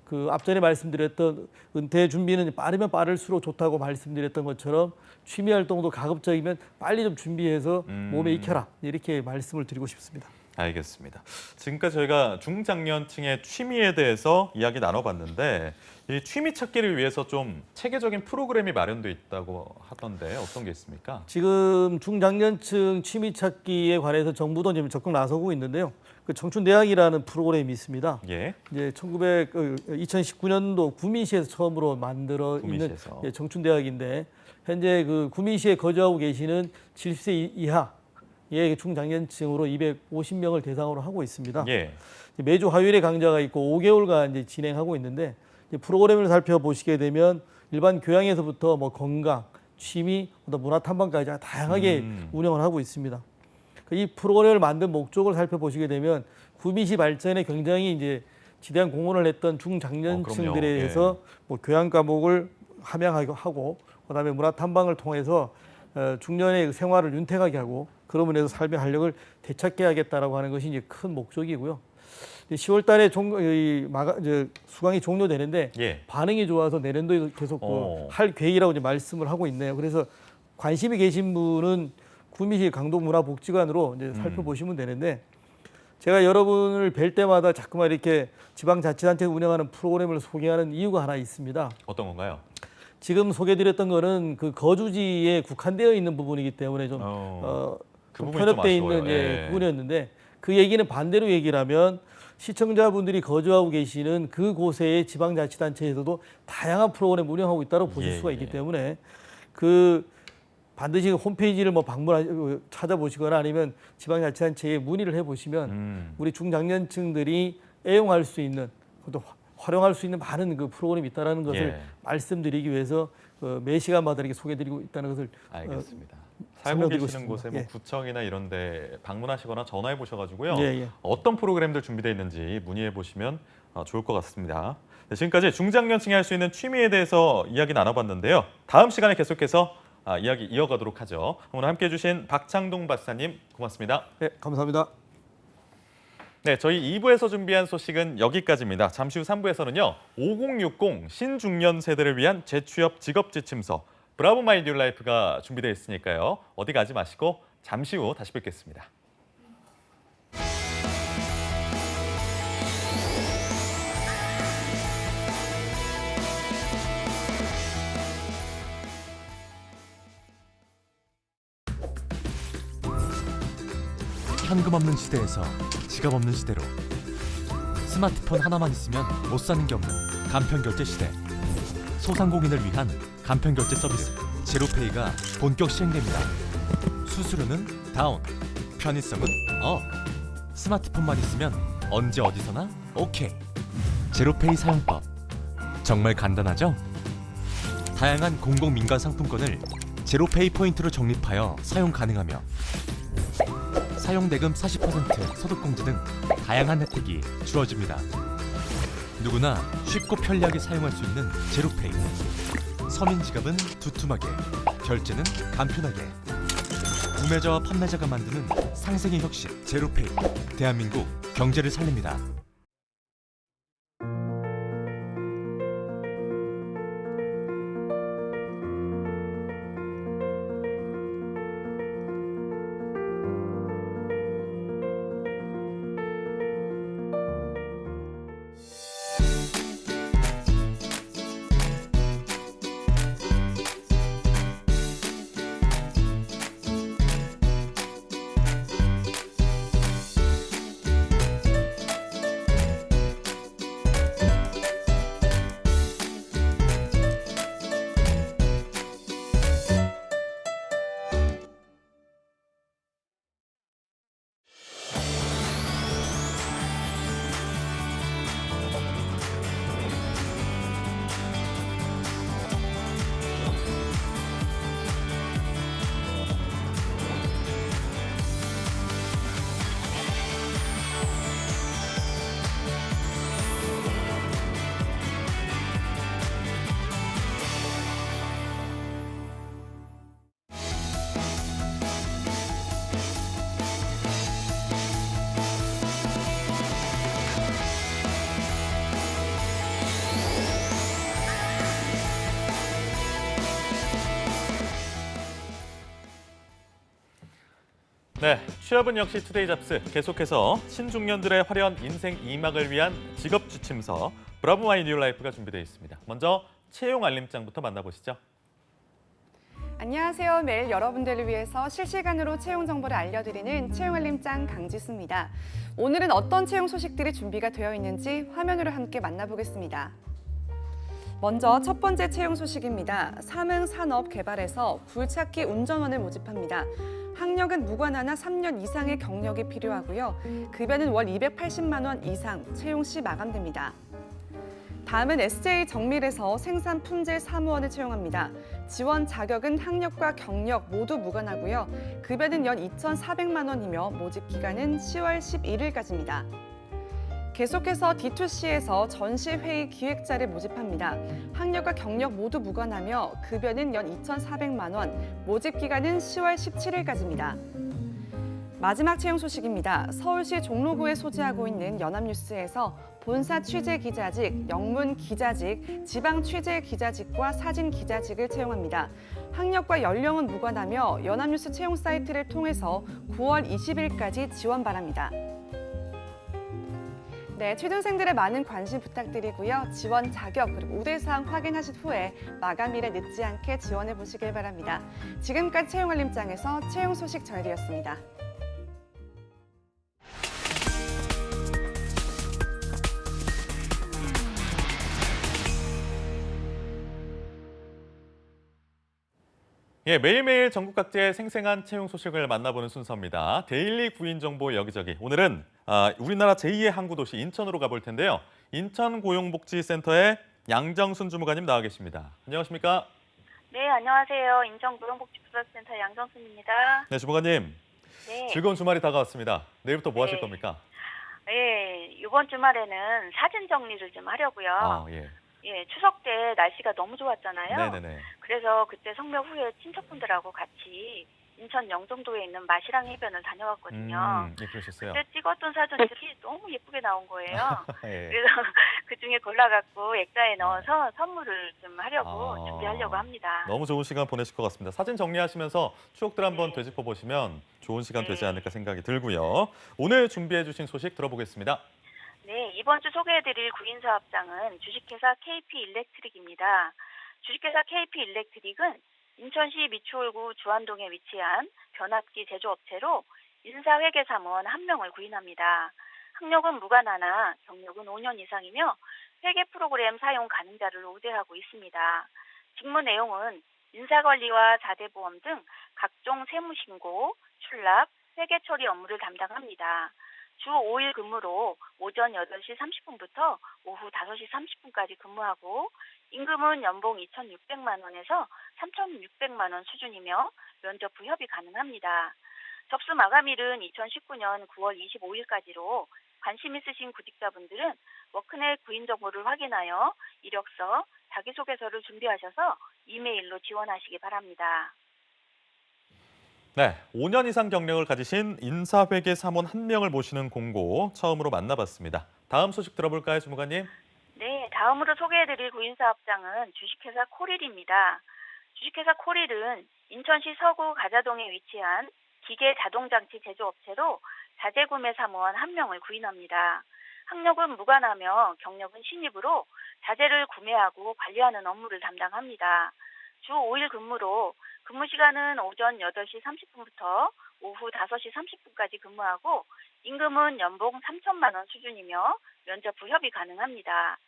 N: 그 앞전에 말씀드렸던 은퇴 준비는 빠르면 빠를수록 좋다고 말씀드렸던 것처럼 취미 활동도 가급적이면 빨리 좀 준비해서 몸에 익혀라 이렇게 말씀을 드리고 싶습니다.
A: 알겠습니다. 지금까지 저희가 중장년층의 취미에 대해서 이야기 나눠봤는데 이 취미 찾기를 위해서 좀 체계적인 프로그램이 마련돼 있다고 하던데 어떤 게 있습니까?
N: 지금 중장년층 취미 찾기에 관해서 정부도 지금 적극 나서고 있는데요. 그 청춘대학이라는 프로그램이 있습니다.
A: 예.
N: 이제 2019년도 구미시에서 처음으로 만들어 있는 청춘대학인데 현재 그 구미시에 거주하고 계시는 70세 이하의 중장년층으로 250명을 대상으로 하고 있습니다.
A: 예.
N: 매주 화요일에 강좌가 있고 5개월간 이제 진행하고 있는데 이제 프로그램을 살펴보시게 되면 일반 교양에서부터 뭐 건강, 취미, 또 문화 탐방까지 다양하게 운영을 하고 있습니다. 이 프로그램을 만든 목적을 살펴보시게 되면 구미시 발전에 굉장히 이제 지대한 공헌을 했던 중장년층들에 대해서 뭐 교양 과목을 함양하고 그다음에 문화 탐방을 통해서 중년의 생활을 윤택하게 하고 그런 면에서 삶의 활력을 되찾게 하겠다라고 하는 것이 이제 큰 목적이고요. 10월 달에 수강이 종료되는데
A: 예.
N: 반응이 좋아서 내년도에도 계속 할 계획이라고 이제 말씀을 하고 있네요. 그래서 관심이 계신 분은 구미시 강동문화복지관으로 이제 살펴보시면 되는데 제가 여러분을 뵐 때마다 자꾸만 이렇게 지방자치단체가 운영하는 프로그램을 소개하는 이유가 하나 있습니다.
A: 어떤 건가요?
N: 지금 소개드렸던 거는 그 거주지에 국한되어 있는 부분이기 때문에 좀,
A: 그
N: 좀
A: 부분이
N: 편협되어
A: 좀
N: 있는
A: 아쉬워요.
N: 부분이었는데 그 얘기는 반대로 얘기를 하면 시청자분들이 거주하고 계시는 그곳의 지방자치단체에서도 다양한 프로그램을 운영하고 있다고 보실 수가 있기 때문에 그 반드시 홈페이지를 찾아보시거나 아니면 지방자치단체에 문의를 해보시면 우리 중장년층들이 애용할 수 있는 또 활용할 수 있는 많은 그 프로그램이 있다는 것을 말씀드리기 위해서 매 시간마다 이렇게 소개드리고 있다는 것을
A: 알겠습니다. 살고 계시는 곳에 뭐 구청이나 이런 데 방문하시거나 전화해 보셔가지고요. 어떤 프로그램들 준비되어 있는지 문의해 보시면 좋을 것 같습니다. 네, 지금까지 중장년층이 할 수 있는 취미에 대해서 이야기 나눠봤는데요. 다음 시간에 계속해서 이야기 이어가도록 하죠. 오늘 함께해 주신 박창동 박사님 고맙습니다.
N: 네, 감사합니다.
A: 네, 저희 2부에서 준비한 소식은 여기까지입니다. 잠시 후 3부에서는요. 5060 신중년 세대를 위한 재취업 직업지침서 브라보 마이 뉴 라이프가 준비되어 있으니까요. 어디 가지 마시고 잠시 후 다시 뵙겠습니다.
O: 현금 없는 시대에서 지갑 없는 시대로 스마트폰 하나만 있으면 못 사는 게 없는 간편결제 시대. 소상공인을 위한 간편결제 서비스 제로페이가 본격 시행됩니다. 수수료는 다운, 편의성은 업. 스마트폰만 있으면 언제 어디서나 오케이. 제로페이 사용법 정말 간단하죠? 다양한 공공민간 상품권을 제로페이 포인트로 적립하여 사용 가능하며 사용대금 40% 소득공제 등 다양한 혜택이 주어집니다. 누구나 쉽고 편리하게 사용할 수 있는 제로페이. 서민 지갑은 두툼하게, 결제는 간편하게. 구매자와 판매자가 만드는 상생의 혁신 제로페이. 대한민국 경제를 살립니다.
A: 네, 취업은 역시 투데이 잡스. 계속해서 신중년들의 화려한 인생 2막을 위한 직업 지침서 브라보 마이 뉴 라이프가 준비되어 있습니다. 먼저 채용 알림장부터 만나보시죠.
P: 안녕하세요. 매일 여러분들을 위해서 실시간으로 채용 정보를 알려드리는 채용 알림장 강지수입니다. 오늘은 어떤 채용 소식들이 준비가 되어 있는지 화면으로 함께 만나보겠습니다. 먼저 첫 번째 채용 소식입니다. 삼흥산업개발에서 굴착기 운전원을 모집합니다. 학력은 무관하나 3년 이상의 경력이 필요하고요. 급여는 월 280만 원 이상, 채용 시 마감됩니다. 다음은 SJ정밀에서 생산 품질 사무원을 채용합니다. 지원 자격은 학력과 경력 모두 무관하고요. 급여는 연 2,400만 원이며 모집 기간은 10월 11일까지입니다. 계속해서 D2C에서 전시회의 기획자를 모집합니다. 학력과 경력 모두 무관하며 급여는 연 2,400만 원, 모집 기간은 10월 17일까지입니다. 마지막 채용 소식입니다. 서울시 종로구에 소재하고 있는 연합뉴스에서 본사 취재 기자직, 영문 기자직, 지방 취재 기자직과 사진 기자직을 채용합니다. 학력과 연령은 무관하며 연합뉴스 채용 사이트를 통해서 9월 20일까지 지원 바랍니다. 네, 취준생들의 많은 관심 부탁드리고요. 지원 자격 그리고 우대사항 확인하신 후에 마감일에 늦지 않게 지원해 보시길 바랍니다. 지금까지 채용알림장에서 채용 소식 전해드렸습니다.
A: 예, 매일매일 전국 각지의 생생한 채용 소식을 만나보는 순서입니다. 데일리 구인 정보 여기저기. 오늘은 우리나라 제2의 항구 도시 인천으로 가볼 텐데요. 인천고용복지센터의 양정순 주무관님 나와 계십니다. 안녕하십니까?
Q: 네, 안녕하세요. 인천고용복지부서센터 양정순입니다.
A: 네, 주무관님.
Q: 네.
A: 즐거운 주말이 다가왔습니다. 내일부터 뭐 하실 겁니까?
Q: 네, 이번 주말에는 사진 정리를 좀 하려고요.
A: 아, 예.
Q: 예, 추석 때 날씨가 너무 좋았잖아요.
A: 네네네.
Q: 그래서 그때 성묘 후에 친척분들하고 같이 인천 영종도에 있는 마시랑 해변을 다녀왔거든요.
A: 예, 그러셨어요.
Q: 그때 찍었던 사진들이 너무 예쁘게 나온 거예요.
A: 예.
Q: 그래서 그 중에 골라갖고 액자에 넣어서 선물을 좀 하려고 준비하려고 합니다.
A: 너무 좋은 시간 보내실 것 같습니다. 사진 정리하시면서 추억들 한번 되짚어 보시면 좋은 시간 되지 않을까 생각이 들고요. 오늘 준비해 주신 소식 들어보겠습니다.
Q: 네, 이번 주 소개해드릴 구인사업장은 주식회사 KP일렉트릭입니다. 주식회사 KP일렉트릭은 인천시 미추홀구 주안동에 위치한 변압기 제조업체로 인사회계사무원 1명을 구인합니다. 학력은 무관하나 경력은 5년 이상이며 회계 프로그램 사용 가능자를 우대하고 있습니다. 직무 내용은 인사관리와 자대보험 등 각종 세무신고, 출납, 회계 처리 업무를 담당합니다. 주 5일 근무로 오전 8시 30분부터 오후 5시 30분까지 근무하고 임금은 연봉 2,600만 원에서 3,600만 원 수준이며 면접 후 협의 가능합니다. 접수 마감일은 2019년 9월 25일까지로 관심 있으신 구직자분들은 워크넷 구인 정보를 확인하여 이력서, 자기소개서를 준비하셔서 이메일로 지원하시기 바랍니다.
A: 네, 5년 이상 경력을 가지신 인사회계 사무원 1명을 모시는 공고 처음으로 만나봤습니다. 다음 소식 들어볼까요, 주무관님?
Q: 네, 다음으로 소개해드릴 구인사업장은 주식회사 코릴입니다. 주식회사 코릴은 인천시 서구 가자동에 위치한 기계 자동장치 제조업체로 자재구매 사무원 1명을 구인합니다. 학력은 무관하며 경력은 신입으로 자재를 구매하고 관리하는 업무를 담당합니다. 주 5일 근무로 근무 시간은 오전 8시 30분부터 오후 5시 30분까지 근무하고 임금은 연봉 3천만 원 수준이며 면접 후 협의 가능합니다.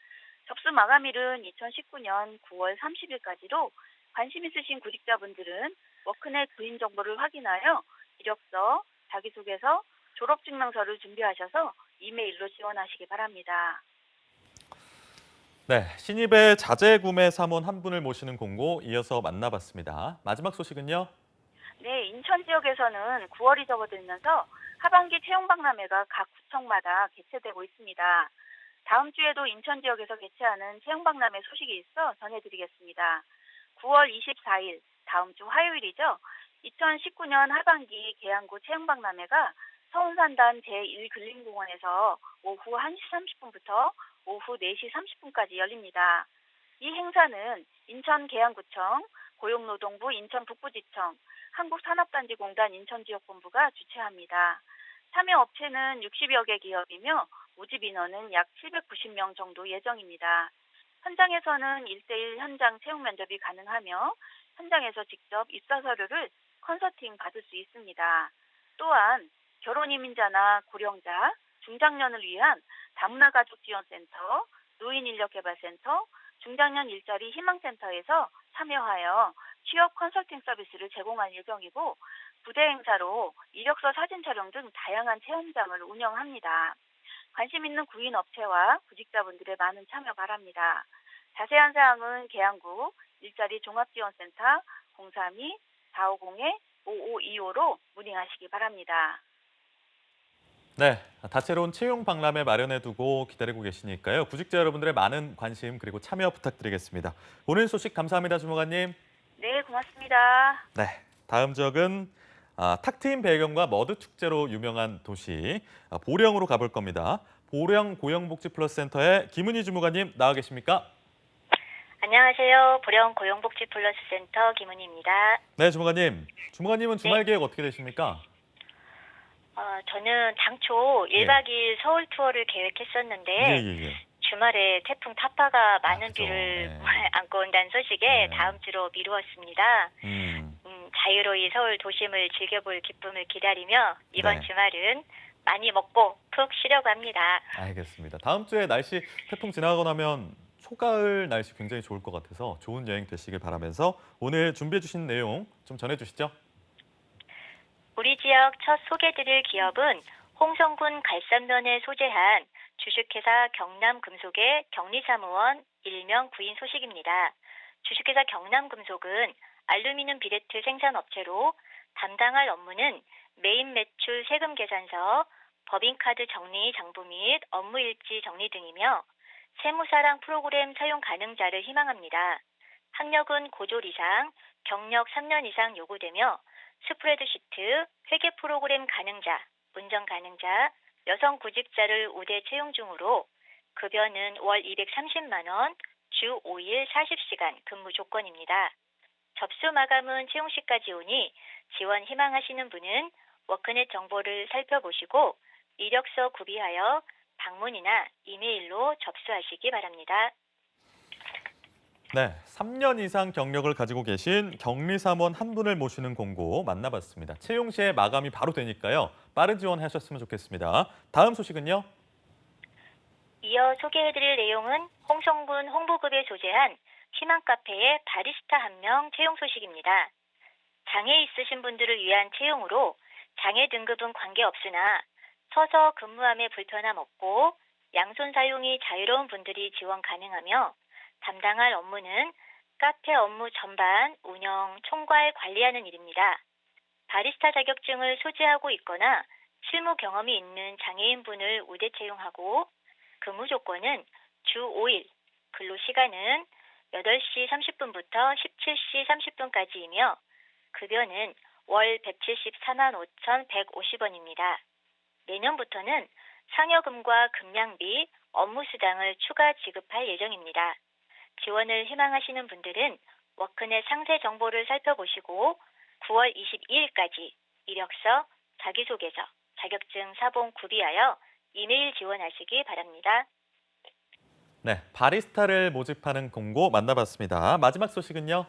Q: 접수 마감일은 2019년 9월 30일까지로 관심 있으신 구직자분들은 워크넷 구인 정보를 확인하여 이력서, 자기소개서, 졸업증명서를 준비하셔서 이메일로 지원하시기 바랍니다.
A: 네, 신입의 자재 구매 사무원 1분을 모시는 공고 이어서 만나봤습니다. 마지막 소식은요?
Q: 네, 인천 지역에서는 9월이 접어들면서 하반기 채용박람회가 각 구청마다 개최되고 있습니다. 다음 주에도 인천 지역에서 개최하는 채용박람회 소식이 있어 전해드리겠습니다. 9월 24일, 다음 주 화요일이죠. 2019년 하반기 계양구 채용박람회가 서운산단 제1근린공원에서 오후 1시 30분부터 오후 4시 30분까지 열립니다. 이 행사는 인천 계양구청, 고용노동부 인천북부지청, 한국산업단지공단 인천지역본부가 주최합니다. 참여 업체는 60여 개 기업이며 모집 인원은 약 790명 정도 예정입니다. 현장에서는 1:1 현장 채용 면접이 가능하며 현장에서 직접 입사 서류를 컨설팅 받을 수 있습니다. 또한 결혼 이민자나 고령자, 중장년을 위한 다문화 가족 지원센터, 노인 인력 개발센터, 중장년 일자리 희망센터에서 참여하여 취업 컨설팅 서비스를 제공할 예정이고 부대 행사로 이력서 사진 촬영 등 다양한 체험장을 운영합니다. 관심 있는 구인 업체와 구직자분들의 많은 참여 바랍니다. 자세한 사항은 계양구 일자리 종합지원센터 032-450-5525로 문의하시기 바랍니다.
A: 네, 다채로운 채용 박람회 마련해 두고 기다리고 계시니까요. 구직자 여러분들의 많은 관심 그리고 참여 부탁드리겠습니다. 오늘 소식 감사합니다, 주무관님.
Q: 네, 고맙습니다.
A: 네, 다음 지역은 탁 트인 배경과 머드 축제로 유명한 도시 보령으로 가볼 겁니다. 보령 고용복지플러스센터의 김은희 주무관님 나와 계십니까?
R: 안녕하세요. 보령 고용복지플러스센터 김은희입니다.
A: 네, 주무관님. 주무관님은 주말 계획 어떻게 되십니까?
R: 저는 당초 1박 2일 서울 투어를 계획했었는데 주말에 태풍 타파가 많은 비를 안고 온다는 소식에 다음 주로 미루었습니다. 자유로이 서울 도심을 즐겨볼 기쁨을 기다리며 이번 주말은 많이 먹고 푹 쉬려고 합니다.
A: 알겠습니다. 다음 주에 날씨 태풍 지나가고 나면 초가을 날씨 굉장히 좋을 것 같아서 좋은 여행 되시길 바라면서 오늘 준비해 주신 내용 좀 전해주시죠.
R: 우리 지역 첫 소개드릴 기업은 홍성군 갈산면에 소재한 주식회사 경남금속의 격리사무원 일명 구인 소식입니다. 주식회사 경남금속은 알루미늄 비레트 생산업체로 담당할 업무는 메인 매출 세금 계산서, 법인카드 정리 장부 및 업무일지 정리 등이며 세무사랑 프로그램 사용 가능자를 희망합니다. 학력은 고졸 이상, 경력 3년 이상 요구되며 스프레드시트, 회계 프로그램 가능자, 운전 가능자, 여성 구직자를 우대 채용 중으로 급여는 월 230만 원, 주 5일 40시간 근무 조건입니다. 접수 마감은 채용 시까지 오니 지원 희망하시는 분은 워크넷 정보를 살펴보시고 이력서 구비하여 방문이나 이메일로 접수하시기 바랍니다.
A: 네, 3년 이상 경력을 가지고 계신 격리사무원 한 분을 모시는 공고 만나봤습니다. 채용 시에 마감이 바로 되니까요. 빠른 지원하셨으면 좋겠습니다. 다음 소식은요?
R: 이어 소개해드릴 내용은 홍성군 홍보급에 소재한 희망카페의 바리스타 한 명 채용 소식입니다. 장애 있으신 분들을 위한 채용으로 장애 등급은 관계없으나 서서 근무함에 불편함 없고 양손 사용이 자유로운 분들이 지원 가능하며 담당할 업무는 카페 업무 전반, 운영, 총괄, 관리하는 일입니다. 바리스타 자격증을 소지하고 있거나 실무 경험이 있는 장애인분을 우대 채용하고 근무 조건은 주 5일, 근로 시간은 8시 30분부터 17시 30분까지이며 급여는 월 174만 5,150원입니다. 내년부터는 상여금과 급량비, 업무수당을 추가 지급할 예정입니다. 지원을 희망하시는 분들은 워크넷 상세 정보를 살펴보시고 9월 22일까지 이력서, 자기소개서, 자격증 사본 구비하여 이메일 지원하시기 바랍니다.
A: 네, 바리스타를 모집하는 공고 만나봤습니다. 마지막 소식은요?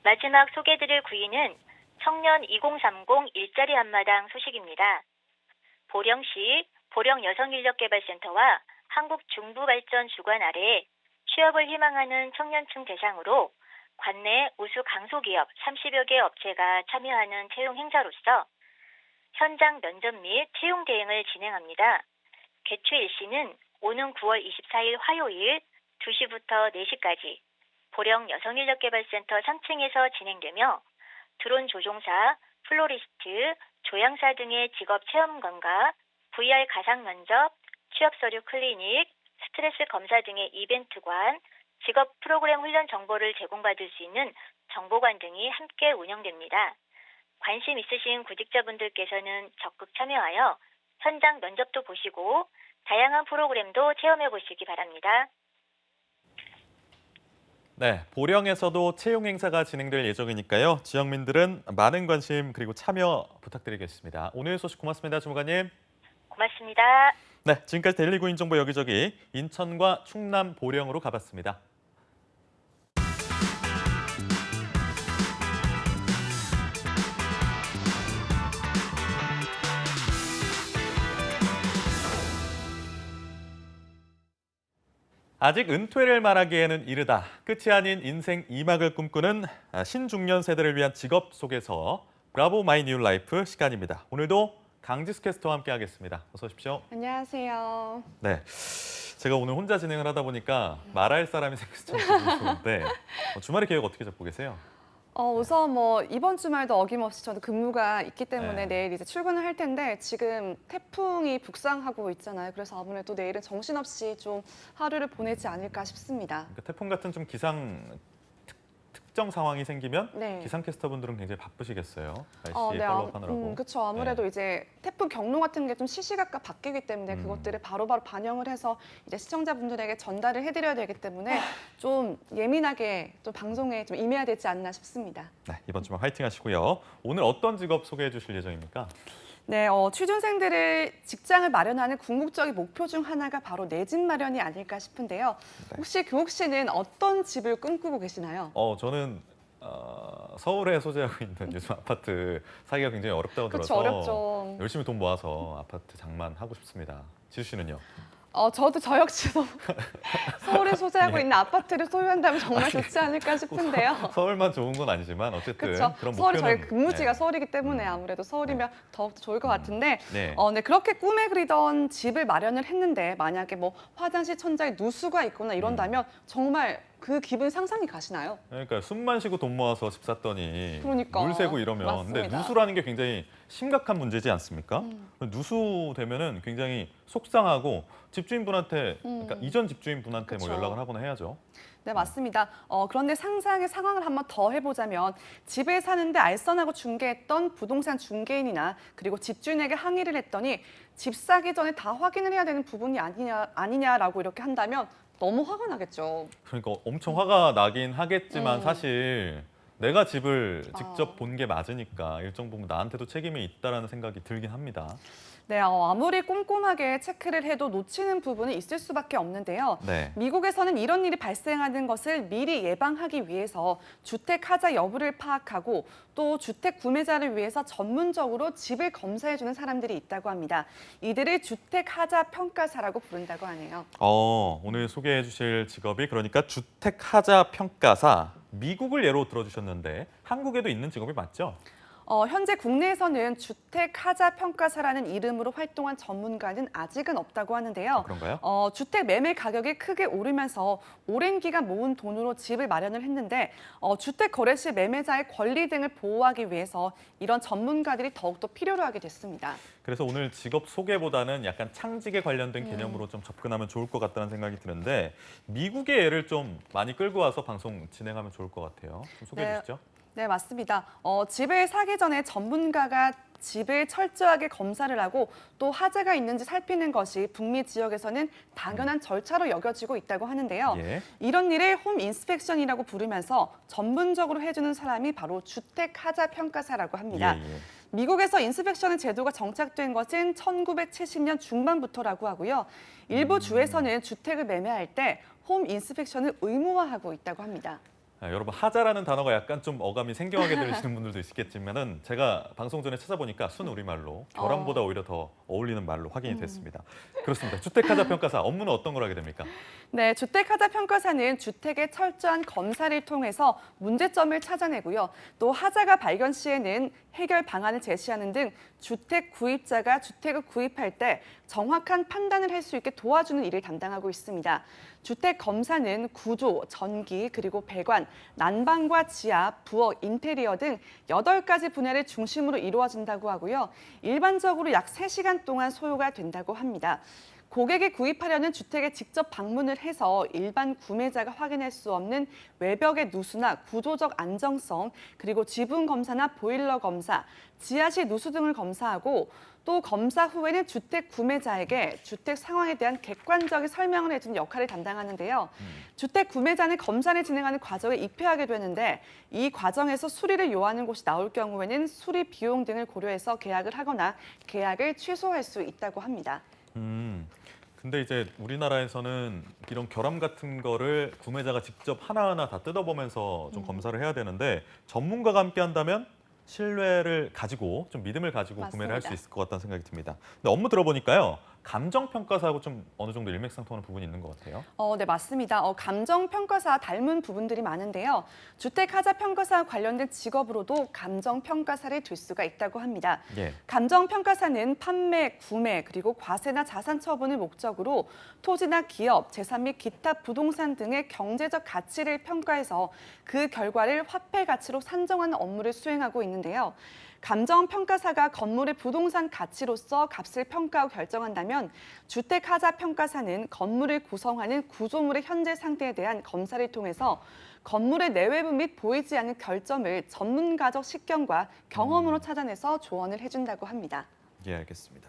R: 마지막 소개드릴 구인은 청년 2030 일자리 한마당 소식입니다. 보령시 보령여성인력개발센터와 한국중부발전 주관 아래 취업을 희망하는 청년층 대상으로 관내 우수 강소기업 30여 개 업체가 참여하는 채용 행사로서 현장 면접 및 채용 대행을 진행합니다. 개최 일시는 오는 9월 24일 화요일 2시부터 4시까지 보령 여성인력개발센터 3층에서 진행되며 드론 조종사, 플로리스트, 조향사 등의 직업 체험관과 VR 가상 면접, 취업 서류 클리닉, 스트레스 검사 등의 이벤트관, 직업 프로그램 훈련 정보를 제공받을 수 있는 정보관 등이 함께 운영됩니다. 관심 있으신 구직자분들께서는 적극 참여하여 현장 면접도 보시고 다양한 프로그램도 체험해 보시기 바랍니다.
A: 네, 보령에서도 채용 행사가 진행될 예정이니까요. 지역민들은 많은 관심 그리고 참여 부탁드리겠습니다. 오늘 소식 고맙습니다, 주무관님.
R: 고맙습니다.
A: 네, 지금까지 데일리 구인 정보 여기저기 인천과 충남 보령으로 가봤습니다. 아직 은퇴를 말하기에는 이르다. 끝이 아닌 인생 2막을 꿈꾸는 신중년 세대를 위한 직업 소개서 브라보 마이 뉴 라이프 시간입니다. 오늘도 강지수 캐스터와 함께 하겠습니다. 어서 오십시오.
P: 안녕하세요.
A: 네, 제가 오늘 혼자 진행을 하다 보니까 말할 사람이 생겨서 참 기분이 좋은데 주말에 계획 어떻게 잡고 계세요?
P: 우선 이번 주말도 어김없이 저도 근무가 있기 때문에 내일 이제 출근을 할 텐데 지금 태풍이 북상하고 있잖아요. 그래서 아무래도 내일은 정신없이 좀 하루를 보내지 않을까 싶습니다.
A: 그러니까 태풍 같은 좀 기상 특정 상황이 생기면
P: 네.
A: 기상캐스터분들은 굉장히 바쁘시겠어요. 날씨
P: 네,
A: 팔로우하느라고.
P: 그렇죠. 아무래도 이제 태풍 경로 같은 게 좀 시시각각 바뀌기 때문에 그것들을 바로바로 반영을 해서 이제 시청자분들에게 전달을 해드려야 되기 때문에 좀 예민하게 좀 방송에 좀 임해야 되지 않나 싶습니다.
A: 네, 이번 주말 화이팅 하시고요. 오늘 어떤 직업 소개해 주실 예정입니까?
P: 네, 취준생들을 직장을 마련하는 궁극적인 목표 중 하나가 바로 내 집 마련이 아닐까 싶은데요. 혹시 교욱 씨는 어떤 집을 꿈꾸고 계시나요?
A: 저는 서울에 소재하고 있는 요즘 아파트 사기가 굉장히 어렵다고
P: 그쵸,
A: 들어서
P: 어렵죠.
A: 열심히 돈 모아서 아파트 장만하고 싶습니다. 지수 씨는요?
P: 저도 저 역시도 서울에 소재하고 있는 아파트를 소유한다면 정말 좋지 않을까 싶은데요.
A: 서울만 좋은 건 아니지만 어쨌든
P: 그렇죠.
A: 그런
P: 서울이
A: 목표는
P: 저희 근무지가 서울이기 때문에 아무래도 서울이면 더욱 좋을 것 같은데
A: 네.
P: 네, 그렇게 꿈에 그리던 집을 마련을 했는데 만약에 뭐 화장실 천장에 누수가 있거나 이런다면 정말 그 기분 상상이 가시나요?
A: 그러니까 숨만 쉬고 돈 모아서 집 샀더니
P: 그러니까.
A: 물 새고 이러면 근데
P: 맞습니다.
A: 누수라는 게 굉장히 심각한 문제지 않습니까? 누수 되면은 굉장히 속상하고 집주인분한테 그러니까 이전 집주인분한테 뭐
P: 그쵸.
A: 연락을 하거나 해야죠.
P: 네, 맞습니다. 그런데 상상의 상황을 한번 더 해보자면 집을 사는데 알선하고 중개했던 부동산 중개인이나 그리고 집주인에게 항의를 했더니 집 사기 전에 다 확인을 해야 되는 부분이 아니냐라고 이렇게 한다면 너무 화가 나겠죠.
A: 그러니까 엄청 화가 나긴 하겠지만 사실 내가 집을 직접 본 게 맞으니까 일정 부분 나한테도 책임이 있다라는 생각이 들긴 합니다.
P: 네, 아무리 꼼꼼하게 체크를 해도 놓치는 부분이 있을 수밖에 없는데요.
A: 네.
P: 미국에서는 이런 일이 발생하는 것을 미리 예방하기 위해서 주택 하자 여부를 파악하고 또 주택 구매자를 위해서 전문적으로 집을 검사해주는 사람들이 있다고 합니다. 이들을 주택 하자 평가사라고 부른다고 하네요.
A: 오늘 소개해 주실 직업이 그러니까 주택 하자 평가사. 미국을 예로 들어주셨는데 한국에도 있는 직업이 맞죠?
P: 현재 국내에서는 주택 하자 평가사라는 이름으로 활동한 전문가는 아직은 없다고 하는데요.
A: 그런가요?
P: 주택 매매 가격이 크게 오르면서 오랜 기간 모은 돈으로 집을 마련을 했는데 주택 거래 시 매매자의 권리 등을 보호하기 위해서 이런 전문가들이 더욱더 필요로 하게 됐습니다.
A: 그래서 오늘 직업 소개보다는 약간 창직에 관련된 개념으로 좀 접근하면 좋을 것 같다는 생각이 드는데 미국의 예를 좀 많이 끌고 와서 방송 진행하면 좋을 것 같아요. 좀 소개해 주시죠.
P: 네, 맞습니다. 집을 사기 전에 전문가가 집을 철저하게 검사를 하고 또 하자가 있는지 살피는 것이 북미 지역에서는 당연한 절차로 여겨지고 있다고 하는데요.
A: 예.
P: 이런 일을 홈 인스펙션이라고 부르면서 전문적으로 해주는 사람이 바로 주택 하자 평가사라고 합니다.
A: 예.
P: 미국에서 인스펙션 제도가 정착된 것은 1970년 중반부터라고 하고요. 일부 주에서는 주택을 매매할 때 홈 인스펙션을 의무화하고 있다고 합니다.
A: 여러분 하자라는 단어가 약간 좀 어감이 생경하게 들리시는 분들도 있겠지만은 제가 방송 전에 찾아보니까 순우리말로 결함보다 오히려 더 어울리는 말로 확인이 됐습니다. 그렇습니다. 주택하자 평가사 업무는 어떤 걸 하게 됩니까?
P: 네, 주택하자 평가사는 주택의 철저한 검사를 통해서 문제점을 찾아내고요. 또 하자가 발견 시에는 해결 방안을 제시하는 등 주택 구입자가 주택을 구입할 때 정확한 판단을 할 수 있게 도와주는 일을 담당하고 있습니다. 주택 검사는 구조, 전기, 그리고 배관, 난방과 지하, 부엌, 인테리어 등 8가지 분야를 중심으로 이루어진다고 하고요. 일반적으로 약 3시간 동안 소요가 된다고 합니다. 고객이 구입하려는 주택에 직접 방문을 해서 일반 구매자가 확인할 수 없는 외벽의 누수나 구조적 안정성, 그리고 지붕 검사나 보일러 검사, 지하실 누수 등을 검사하고 또 검사 후에는 주택 구매자에게 주택 상황에 대한 객관적인 설명을 해주는 역할을 담당하는데요. 주택 구매자는 검사를 진행하는 과정에 입회하게 되는데 이 과정에서 수리를 요하는 곳이 나올 경우에는 수리 비용 등을 고려해서 계약을 하거나 계약을 취소할 수 있다고 합니다.
A: 근데 이제 우리나라에서는 이런 결함 같은 거를 구매자가 직접 하나하나 다 뜯어보면서 좀 검사를 해야 되는데 전문가가 함께 한다면 신뢰를 가지고 좀 믿음을 가지고
P: 맞습니다.
A: 구매를 할 수 있을 것 같다는 생각이 듭니다. 근데 업무 들어보니까요. 감정평가사하고 좀 어느 정도 일맥상통하는 부분이 있는 것 같아요.
P: 네, 맞습니다. 감정평가사 닮은 부분들이 많은데요. 주택하자평가사와 관련된 직업으로도 감정평가사를 둘 수가 있다고 합니다.
A: 예.
P: 감정평가사는 판매, 구매, 그리고 과세나 자산 처분을 목적으로 토지나 기업, 재산 및 기타 부동산 등의 경제적 가치를 평가해서 그 결과를 화폐 가치로 산정하는 업무를 수행하고 있는데요. 감정평가사가 건물의 부동산 가치로서 값을 평가하고 결정한다면 주택하자평가사는 건물을 구성하는 구조물의 현재 상태에 대한 검사를 통해서 건물의 내외부 및 보이지 않는 결점을 전문가적 식견과 경험으로 찾아내서 조언을 해준다고 합니다.
A: 예, 알겠습니다.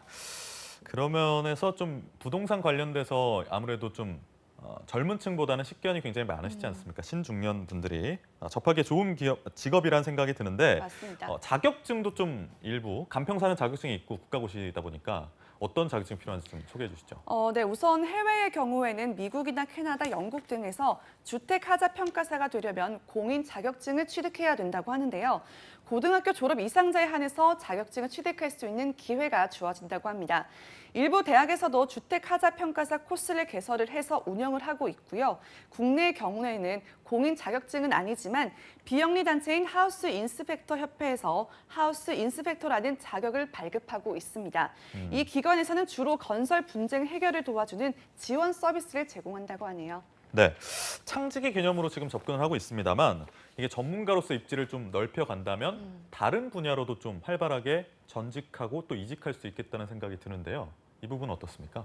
A: 그러면에서 좀 부동산 관련돼서 아무래도 좀 젊은 층보다는 식견이 굉장히 많으시지 않습니까? 신중년 분들이 접하기 좋은 직업이라는 생각이 드는데
P: 맞습니다.
A: 자격증도 좀 일부 간평사는 자격증이 있고 국가고시다 보니까 어떤 자격증이 필요한지 좀 소개해 주시죠.
P: 네, 우선 해외의 경우에는 미국이나 캐나다, 영국 등에서 주택하자 평가사가 되려면 공인 자격증을 취득해야 된다고 하는데요. 고등학교 졸업 이상자에 한해서 자격증을 취득할 수 있는 기회가 주어진다고 합니다. 일부 대학에서도 주택하자 평가사 코스를 개설을 해서 운영을 하고 있고요. 국내의 경우에는 공인 자격증은 아니지만 비영리 단체인 하우스 인스펙터 협회에서 하우스 인스펙터라는 자격을 발급하고 있습니다. 이 기관에서는 주로 건설 분쟁 해결을 도와주는 지원 서비스를 제공한다고 하네요.
A: 네, 창직의 개념으로 지금 접근을 하고 있습니다만 이게 전문가로서 입지를 좀 넓혀간다면 다른 분야로도 좀 활발하게 전직하고 또 이직할 수 있겠다는 생각이 드는데요. 이 부분은 어떻습니까?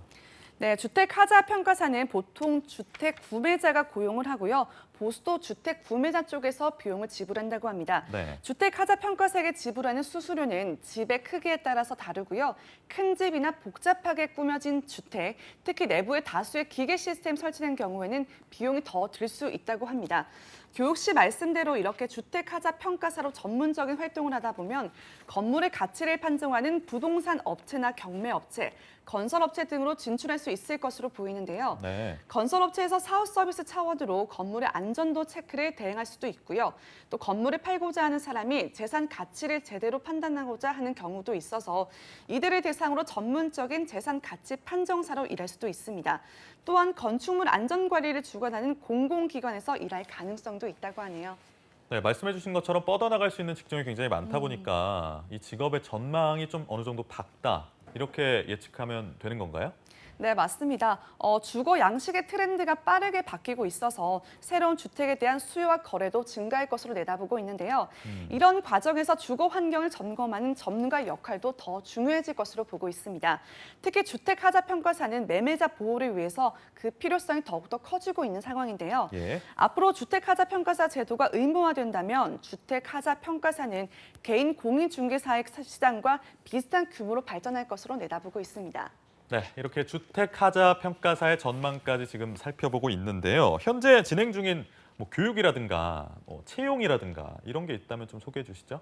P: 네, 주택하자 평가사는 보통 주택 구매자가 고용을 하고요. 보수도 주택 구매자 쪽에서 비용을 지불한다고 합니다.
A: 네.
P: 주택하자 평가사에게 지불하는 수수료는 집의 크기에 따라서 다르고요. 큰 집이나 복잡하게 꾸며진 주택, 특히 내부에 다수의 기계 시스템 설치된 경우에는 비용이 더 들 수 있다고 합니다. 교육 시 말씀대로 이렇게 주택하자 평가사로 전문적인 활동을 하다 보면 건물의 가치를 판정하는 부동산 업체나 경매업체, 건설업체 등으로 진출할 수 있을 것으로 보이는데요.
A: 네.
P: 건설업체에서 사후 서비스 차원으로 건물의 안전도 체크를 대행할 수도 있고요. 또 건물을 팔고자 하는 사람이 재산 가치를 제대로 판단하고자 하는 경우도 있어서 이들을 대상으로 전문적인 재산 가치 판정사로 일할 수도 있습니다. 또한 건축물 안전관리를 주관하는 공공기관에서 일할 가능성도 있다고 하네요.
A: 네, 말씀해 주신 것처럼 뻗어나갈 수 있는 직종이 굉장히 많다 보니까 이 직업의 전망이 좀 어느 정도 밝다 이렇게 예측하면 되는 건가요?
P: 네, 맞습니다. 주거 양식의 트렌드가 빠르게 바뀌고 있어서 새로운 주택에 대한 수요와 거래도 증가할 것으로 내다보고 있는데요. 이런 과정에서 주거 환경을 점검하는 전문가의 역할도 더 중요해질 것으로 보고 있습니다. 특히 주택하자 평가사는 매매자 보호를 위해서 그 필요성이 더욱더 커지고 있는 상황인데요.
A: 예.
P: 앞으로 주택하자 평가사 제도가 의무화된다면 주택하자 평가사는 개인 공인중개사의 시장과 비슷한 규모로 발전할 것으로 내다보고 있습니다.
A: 네, 이렇게 주택하자 평가사의 전망까지 지금 살펴보고 있는데요. 현재 진행 중인 교육이라든가 채용이라든가 이런 게 있다면 좀 소개해 주시죠.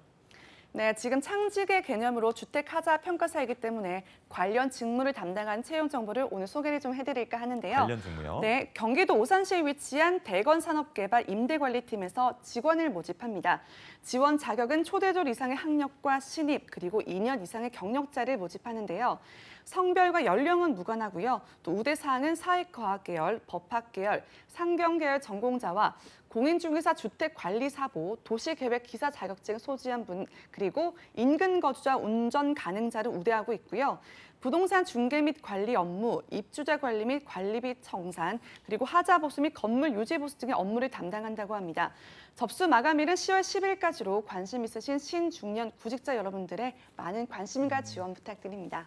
P: 네, 지금 창직의 개념으로 주택하자 평가사이기 때문에 관련 직무를 담당한 채용 정보를 오늘 소개를 좀 해드릴까 하는데요.
A: 관련 직무요?
P: 네, 경기도 오산시에 위치한 대건산업개발 임대관리팀에서 직원을 모집합니다. 지원 자격은 초대졸 이상의 학력과 신입 그리고 2년 이상의 경력자를 모집하는데요. 성별과 연령은 무관하고요. 또 우대 사항은 사회과학 계열, 법학 계열, 상경 계열 전공자와 공인중개사 주택관리사보, 도시계획 기사 자격증 소지한 분, 그리고 인근 거주자 운전 가능자를 우대하고 있고요. 부동산 중개 및 관리 업무, 입주자 관리 및 관리비 청산, 그리고 하자 보수 및 건물 유지 보수 등의 업무를 담당한다고 합니다. 접수 마감일은 10월 10일까지로 관심 있으신 신중년 구직자 여러분들의 많은 관심과 지원 부탁드립니다.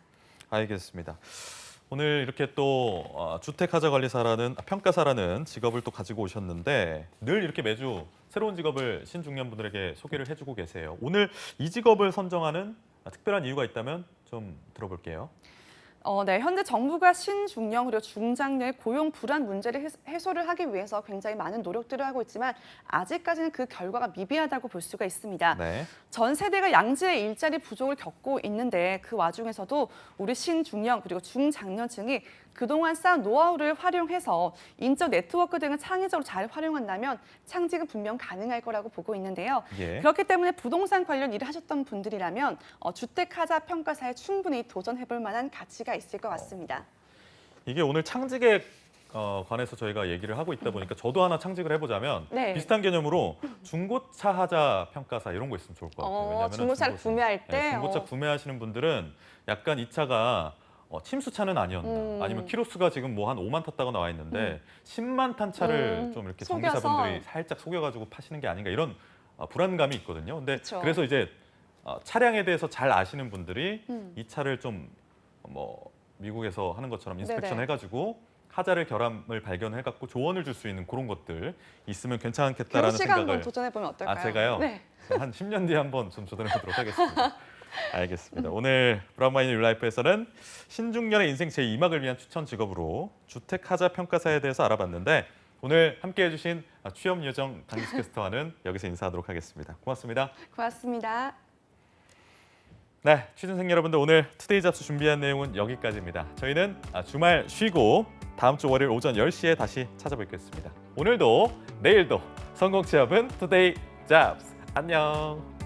A: 알겠습니다. 오늘 이렇게 또 주택하자관리사라는 평가사라는 직업을 또 가지고 오셨는데 늘 이렇게 매주 새로운 직업을 신중년 분들에게 소개를 해주고 계세요. 오늘 이 직업을 선정하는 특별한 이유가 있다면 좀 들어볼게요.
P: 네, 현재 정부가 신중년 그리고 중장년의 고용 불안 문제를 해소를 하기 위해서 굉장히 많은 노력들을 하고 있지만 아직까지는 그 결과가 미비하다고 볼 수가 있습니다.
A: 네.
P: 전 세대가 양질의 일자리 부족을 겪고 있는데 그 와중에서도 우리 신중년 그리고 중장년층이 그동안 쌓은 노하우를 활용해서 인적 네트워크 등을 창의적으로 잘 활용한다면 창직은 분명 가능할 거라고 보고 있는데요.
A: 예.
P: 그렇기 때문에 부동산 관련 일을 하셨던 분들이라면 주택하자 평가사에 충분히 도전해볼 만한 가치가 있을 것 같습니다.
A: 이게 오늘 창직에 관해서 저희가 얘기를 하고 있다 보니까 저도 하나 창직을 해보자면
P: 네.
A: 비슷한 개념으로 중고차 하자 평가사 이런 거 있으면 좋을 것 같아요. 왜냐하면
P: 중고차를 구매할 때
A: 중고차 구매하시는 분들은 약간 이 차가 침수차는 아니었나 아니면 키로수가 지금 뭐 한 5만 탔다고 나와 있는데 10만 탄 차를 좀 이렇게 전기사분들이 살짝 속여가지고 파시는 게 아닌가 이런 불안감이 있거든요. 근데
P: 그쵸.
A: 그래서 이제 차량에 대해서 잘 아시는 분들이 이 차를 좀 미국에서 하는 것처럼 인스펙션
P: 네네.
A: 해가지고 하자를 결함을 발견해갖고 조언을 줄 수 있는 그런 것들 있으면
P: 경희
A: 괜찮겠다라는
P: 씨가
A: 생각을.
P: 한번 도전해보면 어떨까요?
A: 아, 제가요?
P: 네.
A: 한 10년 뒤에 한번 좀 도전해보도록 하겠습니다. 알겠습니다. 오늘 브라운마인 뉴라이프에서는 신중년의 인생 제2막을 위한 추천 직업으로 주택하자 평가사에 대해서 알아봤는데 오늘 함께해 주신 취업 요정 강기수 캐스터와는 여기서 인사하도록 하겠습니다. 고맙습니다.
P: 고맙습니다.
A: 네, 취준생 여러분들 오늘 투데이 잡스 준비한 내용은 여기까지입니다. 저희는 주말 쉬고 다음 주 월요일 오전 10시에 다시 찾아뵙겠습니다. 오늘도 내일도 성공 취업은 투데이 잡스. 안녕.